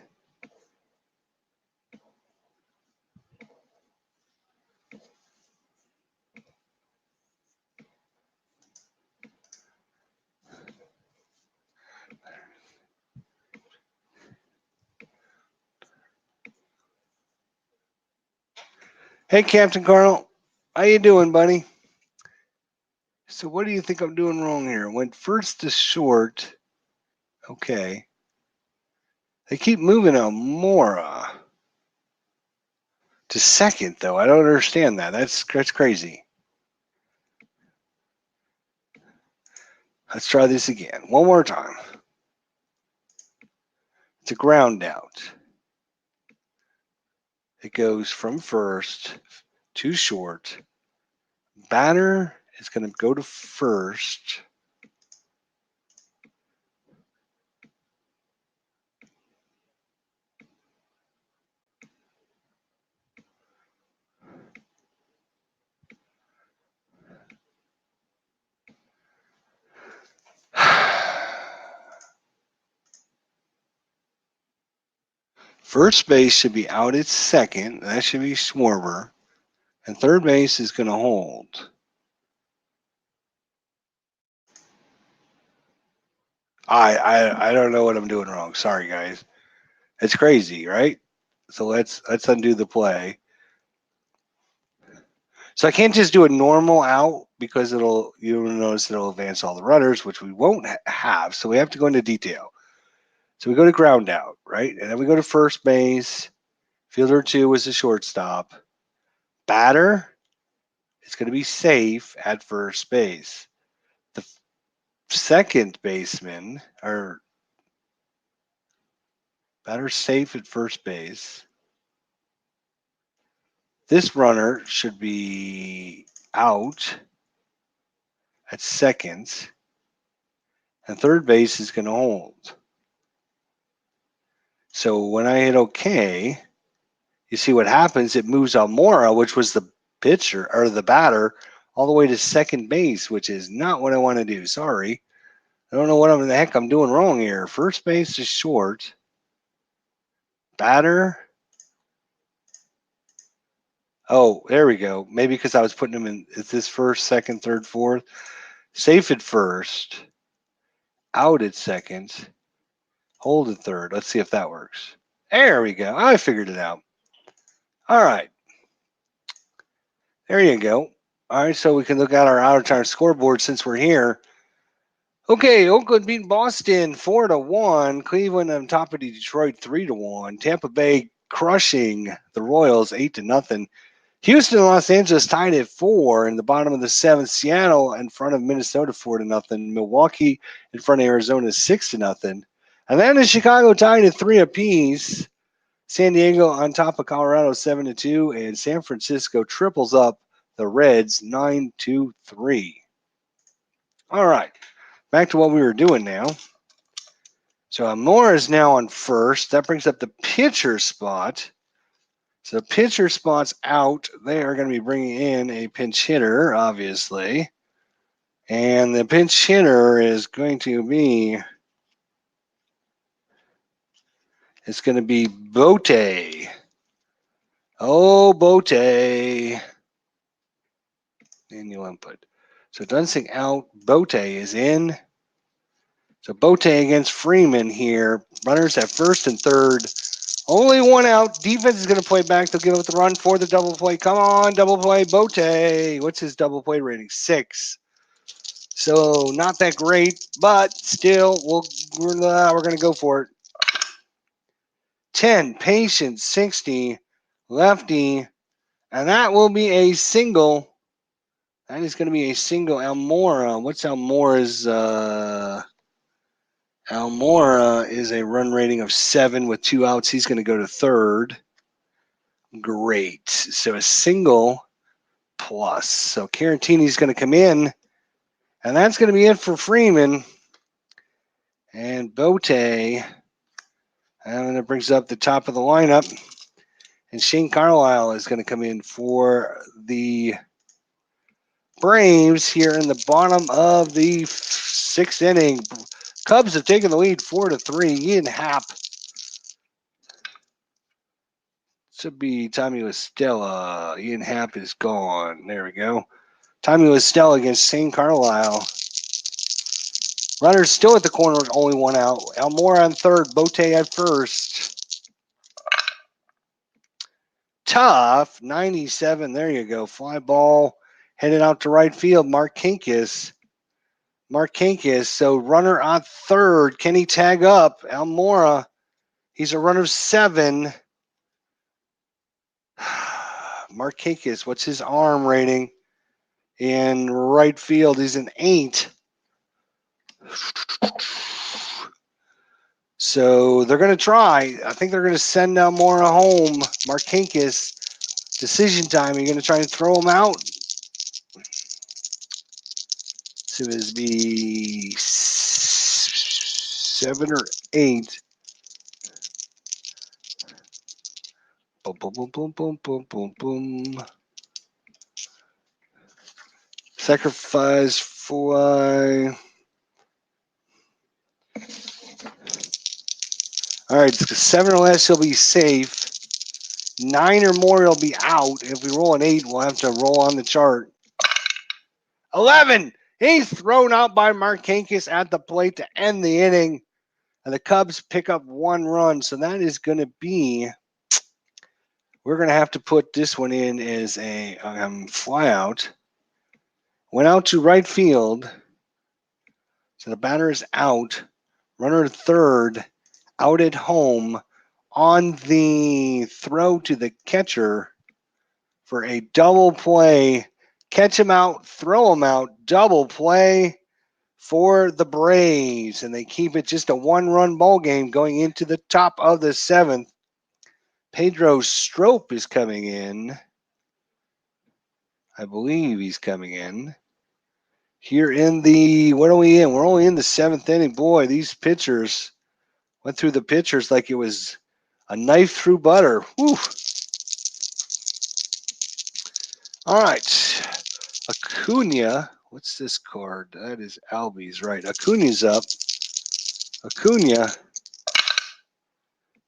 Hey, Captain Carl. How you doing, buddy? So what do you think I'm doing wrong here? Went first to short. Okay. They keep moving Almora to second, though. I don't understand that. That's crazy. Let's try this again. One more time. It's a ground out. It goes from first to short. Batter is going to go to first. First base should be out at second. That should be Schwarber. And third base is going to hold. I don't know what I'm doing wrong. Sorry, guys. It's crazy, right? So let's undo the play. So I can't just do a normal out because you'll notice it'll advance all the runners, which we won't have. So we have to go into detail. So we go to ground out, right? And then we go to first base. Fielder 2 was the shortstop. Batter is going to be safe at first base. The second baseman, or batter safe at first base. This runner should be out at second, and third base is going to hold. So when I hit OK, you see what happens. It moves Almora, which was the pitcher or the batter, all the way to second base, which is not what I want to do. Sorry. I don't know what the heck I'm doing wrong here. First base is short. Batter. Oh, there we go. Maybe because I was putting them in. Is this first, second, third, fourth? Safe at first. Out at second. Hold at third. Let's see if that works. There we go. I figured it out. All right. There you go. All right, so we can look at our out of town scoreboard since we're here. Okay, Oakland beat Boston 4-1. Cleveland on top of Detroit 3-1. Tampa Bay crushing the Royals 8-0. Houston and Los Angeles tied at 4 in the bottom of the seventh. Seattle in front of Minnesota 4-0. Milwaukee in front of Arizona 6-0. Atlanta and Chicago tied at 3 apiece. San Diego on top of Colorado 7-2, and San Francisco triples up the Reds 9-3. All right, back to what we were doing now. So Amora is now on first. That brings up the pitcher spot. So pitcher spot's out. They are going to be bringing in a pinch hitter, obviously. And the pinch hitter is going to be Bote. Oh, Bote. Manual input. So Dunsink out. Bote is in. So Bote against Freeman here. Runners at first and third. Only one out. Defense is going to play back. They'll give up the run for the double play. Come on, double play. Bote. What's his double play rating? 6. So not that great, but still, we're going to go for it. 10, Patience, 60, Lefty, and that will be a single. That is going to be a single. Almora. What's Almora's? Almora is a run rating of 7 with 2 outs. He's going to go to third. Great. So a single plus. So Carantini's going to come in, and that's going to be it for Freeman. And Bote, and that brings up the top of the lineup. And Shane Carlisle is going to come in for the Braves here in the bottom of the 6th inning. Cubs have taken the lead 4-3. Ian Happ. Should be Tommy Listella. Ian Happ is gone. There we go. Tommy Listella against Shane Carlisle. Runners still at the corner, only one out. Almora on third, Bote at first. Tough, 97. There you go. Fly ball headed out to right field. Mark Kinkis. So runner on third. Can he tag up? Almora. He's a runner 7. Mark Kinkis, what's his arm rating? In right field, he's an 8. So they're going to try. I think they're going to send Almora home. Markakis, decision time. Are you going to try and throw him out? So it'd be 7 or 8. Boom, boom, boom, boom, boom, boom, boom, boom. Sacrifice fly. All right, 7 or less, he'll be safe. 9 or more, he'll be out. If we roll an 8, we'll have to roll on the chart. 11. He's thrown out by Markakis at the plate to end the inning. And the Cubs pick up 1 run. So that is going to be, we're going to have to put this one in as a fly out. Went out to right field. So the batter is out. Runner third, out at home on the throw to the catcher for a double play. Catch him out, throw him out, double play for the Braves. And they keep it just a 1-run ball game going into the top of the 7th. Pedro Strop is coming in. I believe he's coming in. Here in the, what are we in? We're only in the 7th inning. Boy, these pitchers went through the pitchers like it was a knife through butter. Whew. All right. Acuna. What's this card? That is Albies, right. Acuna's up. Acuna.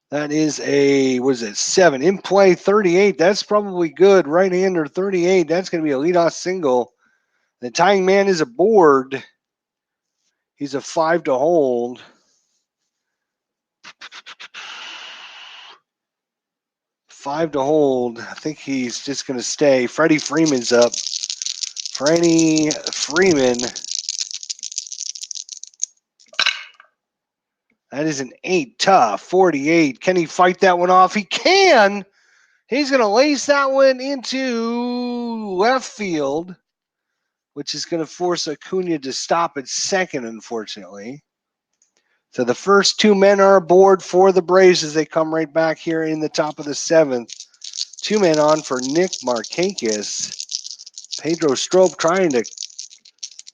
That is a, what is it, 7. In play, 38. That's probably good. Right-hander, 38. That's going to be a leadoff single. The tying man is aboard. He's a 5 to hold. 5 to hold. I think he's just going to stay. Freddie Freeman's up. Freddie Freeman. That is an 8 tough. 48. Can he fight that one off? He can. He's going to lace that one into left field, which is going to force Acuna to stop at second, unfortunately. So the first 2 men are aboard for the Braves as they come right back here in the top of the 7th. 2 men on for Nick Markakis. Pedro Strop trying to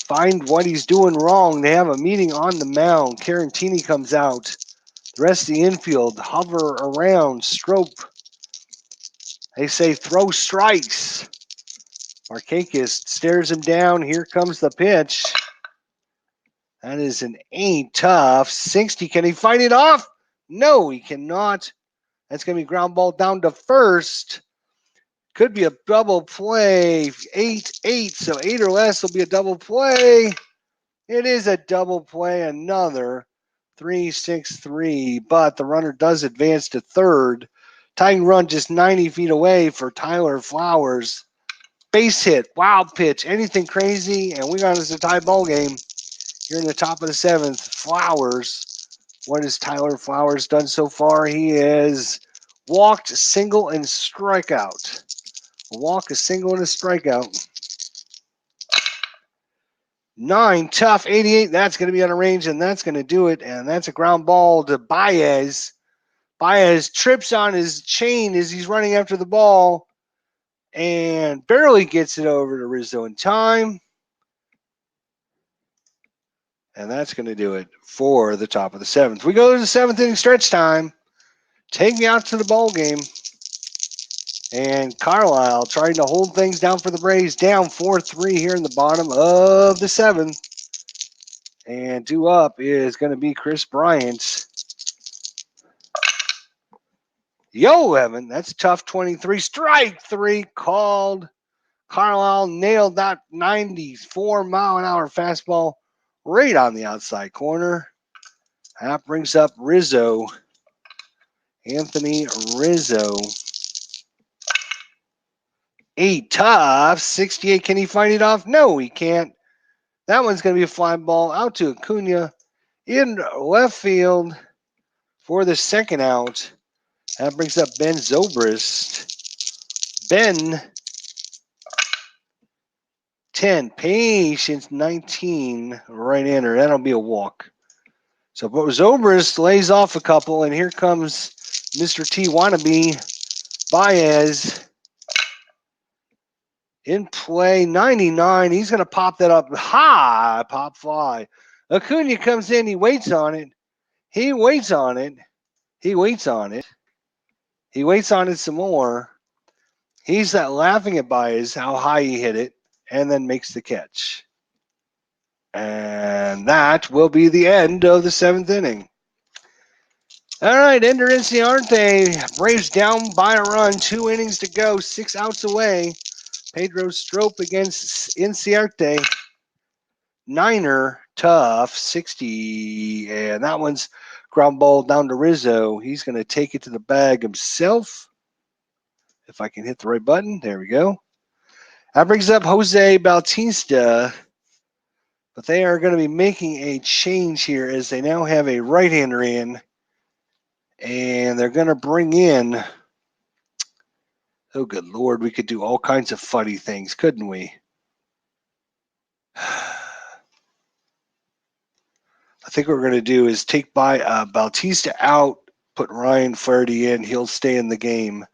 find what he's doing wrong. They have a meeting on the mound. Carantini comes out. The rest of the infield hover around Strop. They say throw strikes. Markakis stares him down. Here comes the pitch. That is an 8 tough. 60. Can he fight it off? No, he cannot. That's going to be ground ball down to first. Could be a double play. 8-8. So 8 or less will be a double play. It is a double play. Another 3-6-3. But the runner does advance to third. Tying run just 90 feet away for Tyler Flowers. Base hit, wild pitch, anything crazy, and we got us a tie ball game here in the top of the 7th. Flowers. What has Tyler Flowers done so far? He has walked, single, and strikeout. A walk, a single, and a strikeout. 9 tough, 88. That's going to be on a range, and that's going to do it. And that's a ground ball to Baez. Baez trips on his chain as he's running after the ball and barely gets it over to Rizzo in time. And that's going to do it for the top of the 7th. We go to the 7th inning stretch time. Take me out to the ball game. And Carlisle trying to hold things down for the Braves. Down 4-3 here in the bottom of the 7th. And due up is going to be Chris Bryant. Yo, Evan, that's tough 23. Strike 3 called. Carlisle nailed that 94-mile-an-hour fastball right on the outside corner. That brings up Rizzo. Anthony Rizzo. 8 tough. 68. Can he fight it off? No, he can't. That one's going to be a fly ball out to Acuna in left field for the second out. That brings up Ben Zobrist. Ben, 10. Patience, 19. Right-hander. That'll be a walk. So Zobrist lays off a couple, and here comes Mr. T wannabe, Baez. In play, 99. He's going to pop that up high, pop fly. Acuna comes in. He waits on it. He waits on it. He waits on it. He waits on it some more. He's laughing at Baez, how high he hit it, and then makes the catch. And that will be the end of the 7th inning. All right, Ender Inciarte. Braves down by a run. 2 innings to go. 6 outs away. Pedro Strop against Inciarte. Niner, tough, 60. And that one's ground ball down to Rizzo. He's going to take it to the bag himself. If I can hit the right button. There we go. That brings up Jose Bautista. But they are going to be making a change here as they now have a right-hander in. And they're going to bring in, oh, good Lord, we could do all kinds of funny things, couldn't we? I think what we're going to do is take Bautista out, put Ryan Flaherty in. He'll stay in the game.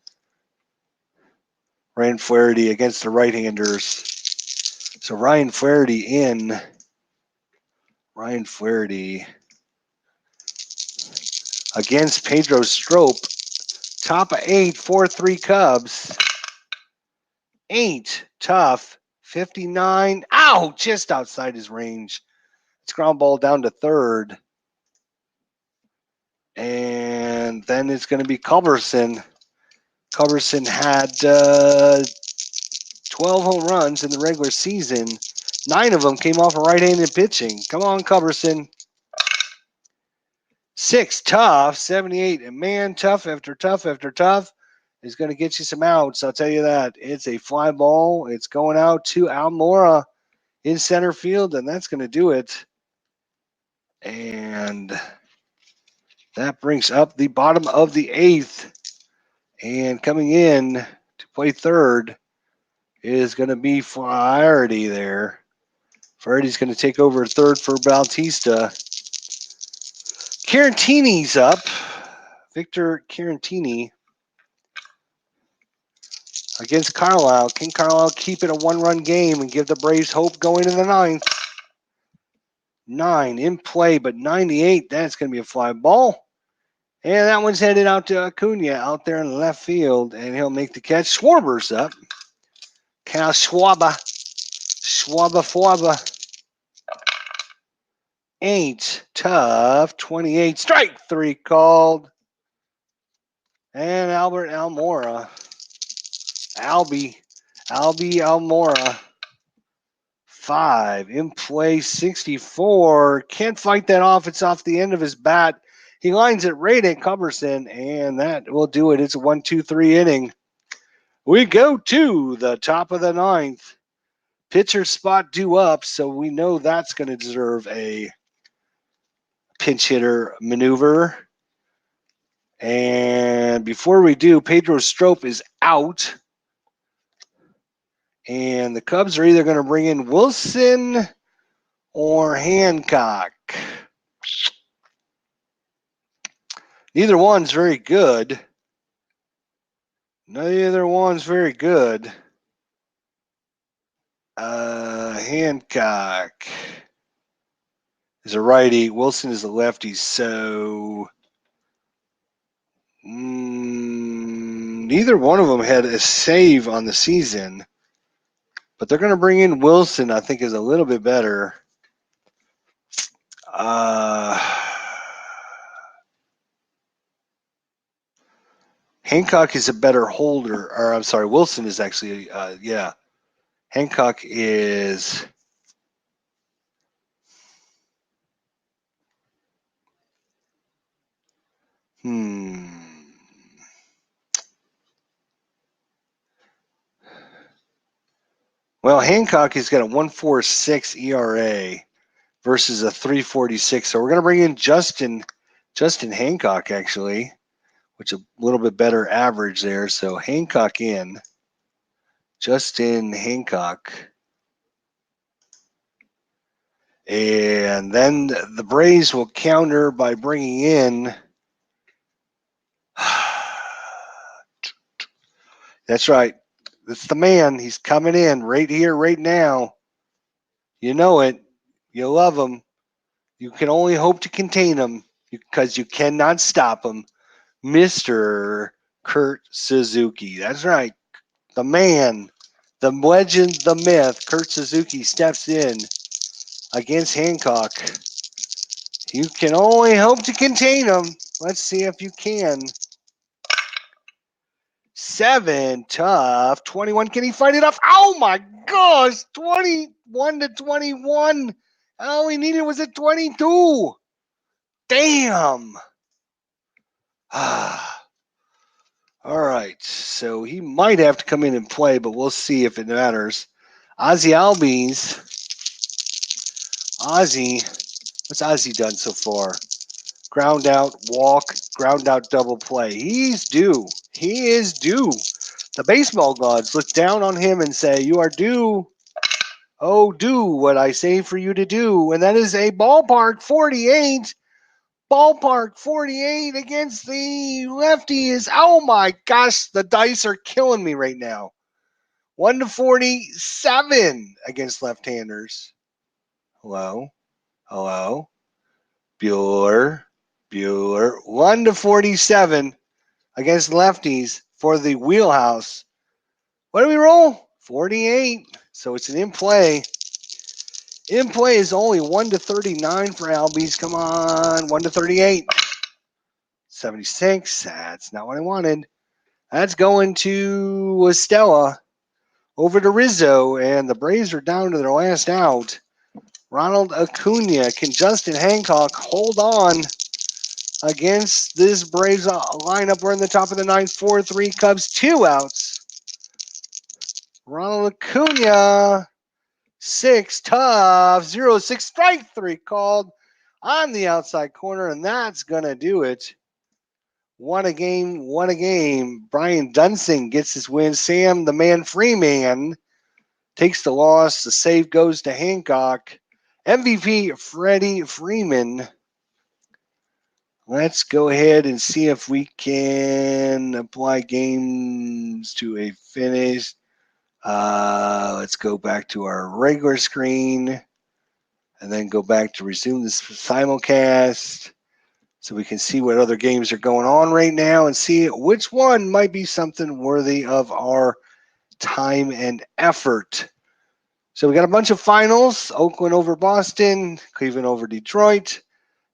Ryan Flaherty against the right-handers. So Ryan Flaherty in. Ryan Flaherty against Pedro Strop. Top of 8, 4-3 Cubs. 8, tough, 59. Ow, just outside his range. It's ground ball down to third. And then it's going to be Culberson. Culberson had 12 home runs in the regular season. 9 of them came off of right-handed pitching. Come on, Culberson. 6, tough, 78. And man, tough after tough after tough. is going to get you some outs. I'll tell you that. It's a fly ball. It's going out to Almora in center field, and that's going to do it. And that brings up the bottom of the 8th. And coming in to play third is going to be Flaherty there. Flaherty's going to take over third for Bautista. Carantini's up. Victor Carantini against Carlisle. Can Carlisle keep it a one-run game and give the Braves hope going in the 9th? 9 in play, but 98, that's going to be a fly ball. And that one's headed out to Acuna out there in left field, and he'll make the catch. Schwarber's up. Cal Schwaba. Schwaba. 8, tough, 28. Strike 3 called. And Albert Almora. Albie Almora. 5 in play, 64. Can't fight that off. It's off the end of his bat. He lines it right at Cumberson, and that will do it. It's a 1-2-3 inning. We go to the top of the 9th. Pitcher spot due up, so we know that's going to deserve a pinch hitter maneuver. And before we do, Pedro Strop is out. And the Cubs are either going to bring in Wilson or Hancock. Neither one's very good. Hancock is a righty. Wilson is a lefty. So neither one of them had a save on the season. But they're going to bring in Wilson, I think, is a little bit better. Hancock is a better holder. Or I'm sorry, Wilson is actually, Hancock is... Well, Hancock has got a 1.46 ERA versus a 3.46. So we're going to bring in Justin Hancock, actually, which is a little bit better average there. So Hancock in. Justin Hancock. And then the Braves will counter by bringing in... That's right. That's the man. He's coming in right here, right now. You know it. You love him. You can only hope to contain him because you cannot stop him. Mr. Kurt Suzuki. That's right. The man, the legend, the myth, Kurt Suzuki steps in against Hancock. You can only hope to contain him. Let's see if you can. 7, tough. 21, can he fight it off? Oh my gosh, 21-21. All he needed was a 22. Damn. All right, so he might have to come in and play, but we'll see if it matters. Ozzie Albies. Ozzie, what's Ozzie done so far? Ground out, walk, ground out, double play. He's due. He is due. The baseball gods look down on him and say, you are due. Oh, do what I say for you to do. And that is a ballpark 48. Ballpark 48 against the lefties. Oh my gosh, the dice are killing me right now. 1-47 against left-handers. Hello. Bueller. 1-47 against lefties for the wheelhouse. What do we roll? 48. So it's an in play. In play is only 1-39 for Albies. Come on, 1-38. 76. That's not what I wanted. That's going to Estella. Over to Rizzo, and the Braves are down to their last out. Ronald Acuna. Can Justin Hancock hold on against this Braves lineup. We're in the top of the ninth, 4-3 Cubs, 2 outs. Ronald Acuna, 6, tough, 0-6, strike 3 called on the outside corner, and that's going to do it. One a game, one a game. Brian Dunsing gets his win. Sam, the man Freeman, takes the loss. The save goes to Hancock. MVP, Freddie Freeman. Let's go ahead and see if we can apply games to a finish. Let's go back to our regular screen and then go back to resume this simulcast so we can see what other games are going on right now and see which one might be something worthy of our time and effort. So we got a bunch of finals: Oakland over Boston, Cleveland over Detroit,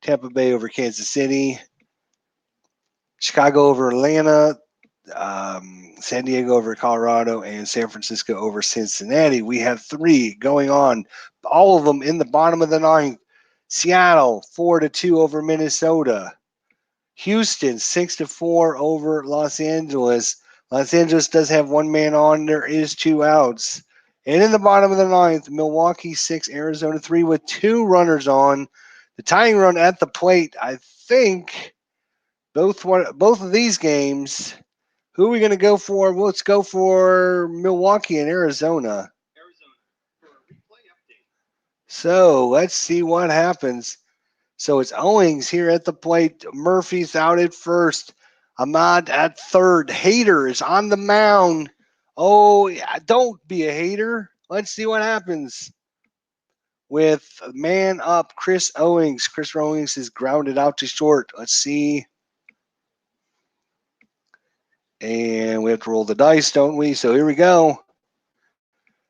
Tampa Bay over Kansas City, Chicago over Atlanta, San Diego over Colorado, and San Francisco over Cincinnati. We have 3 going on, all of them in the bottom of the ninth. Seattle 4-2 over Minnesota. Houston 6-4 over Los Angeles. Los Angeles does have 1 man on. There is 2 outs. And in the bottom of the ninth, Milwaukee 6, Arizona 3 with 2 runners on. The tying run at the plate, I think both of these games. Who are we going to go for? Well, let's go for Milwaukee and Arizona. So let's see what happens. So it's Owings here at the plate. Murphy's out at first. Ahmad at third. Hader is on the mound. Oh, yeah, don't be a hater. Let's see what happens. With man up, Chris Owings. Chris Owings is grounded out to short. Let's see. And we have to roll the dice, don't we? So here we go.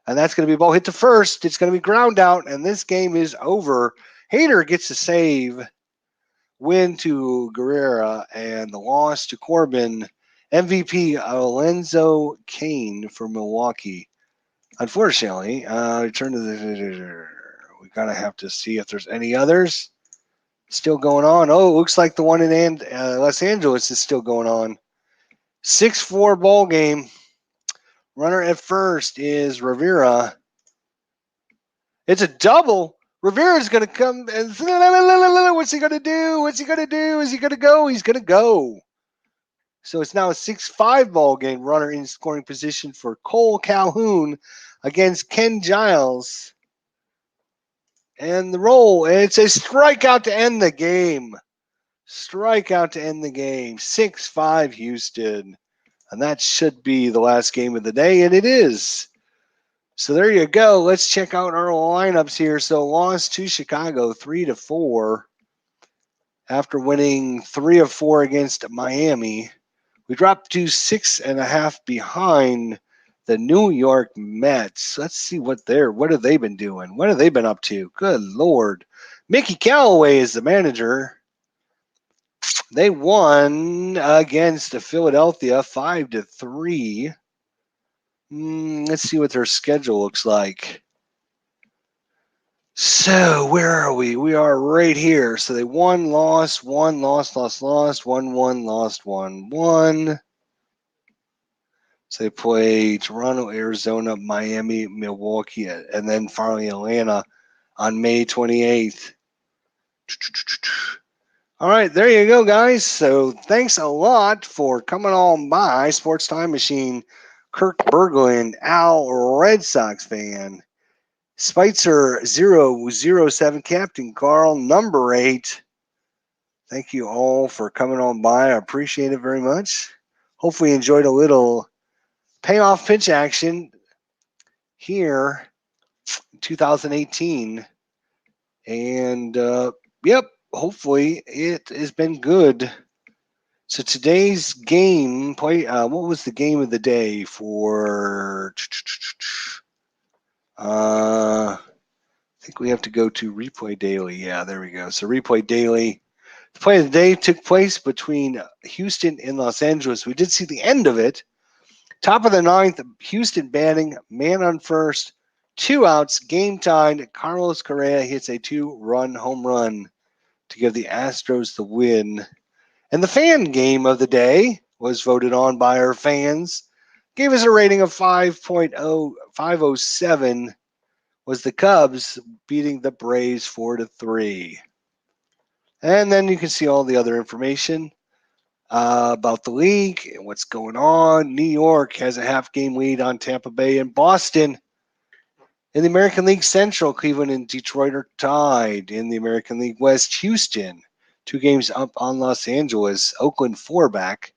And that's going to be a ball hit to first. It's going to be ground out, and this game is over. Hader gets a save. Win to Guerrera, and the loss to Corbin. MVP Alonzo Kane for Milwaukee. Unfortunately, return to the. We gotta have to see if there's any others still going on. Oh, it looks like the one in Los Angeles is still going on. 6-4 ball game. Runner at first is Rivera. It's a double. Rivera's going to come and what's he going to do? What's he going to do? Is he going to go? He's going to go. So it's now a 6-5 ball game. Runner in scoring position for Cole Calhoun against Ken Giles. And the roll. And it's a strikeout to end the game. Strikeout to end the game. 6-5 Houston. And that should be the last game of the day, and it is. So there you go. Let's check out our lineups here. So lost to Chicago 3-4 after winning 3 of 4 against Miami. We dropped to 6.5 behind the New York Mets. Let's see what have they been doing? What have they been up to? Good Lord. Mickey Callaway is the manager. They won against Philadelphia 5-3. Let's see what their schedule looks like. So where are we? We are right here. So they won, lost, won, lost, lost, won, lost, won. So they play Toronto, Arizona, Miami, Milwaukee, and then finally Atlanta on May 28th. All right, there you go, guys. So thanks a lot for coming on by Sports Time Machine. Kirk Berglund, Al, Red Sox fan. Spitzer 007, Captain Carl, number 8. Thank you all for coming on by. I appreciate it very much. Hopefully you enjoyed a little payoff pitch action here in 2018. And, yep, hopefully it has been good. So today's game, what was the game of the day for... I think we have to go to Replay Daily. Yeah, there we go. So Replay Daily. The play of the day took place between Houston and Los Angeles. We did see the end of it. Top of the ninth, Houston batting, man on first, 2 outs, game tied. Carlos Correa hits a 2-run home run to give the Astros the win. And the fan game of the day was voted on by our fans. Gave us a rating of 5.0507. Was the Cubs beating the Braves 4-3. And then you can see all the other information about the league and what's going on. New York has a half-game lead on Tampa Bay and Boston. In the American League Central, Cleveland and Detroit are tied. In the American League West, Houston, 2 games up on Los Angeles. Oakland 4 back.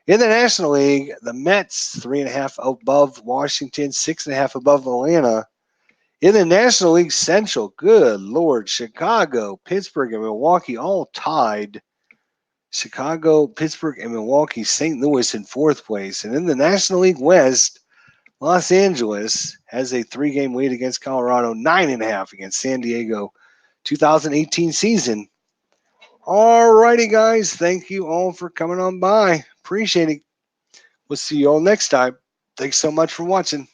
In the National League, the Mets 3.5 above Washington, 6.5 above Atlanta. In the National League Central, good Lord, Chicago, Pittsburgh, and Milwaukee all tied. Chicago, Pittsburgh, and Milwaukee, St. Louis in 4th place. And in the National League West, Los Angeles has a 3-game lead against Colorado, 9.5 against San Diego, 2018 season. All righty, guys. Thank you all for coming on by. Appreciate it. We'll see you all next time. Thanks so much for watching.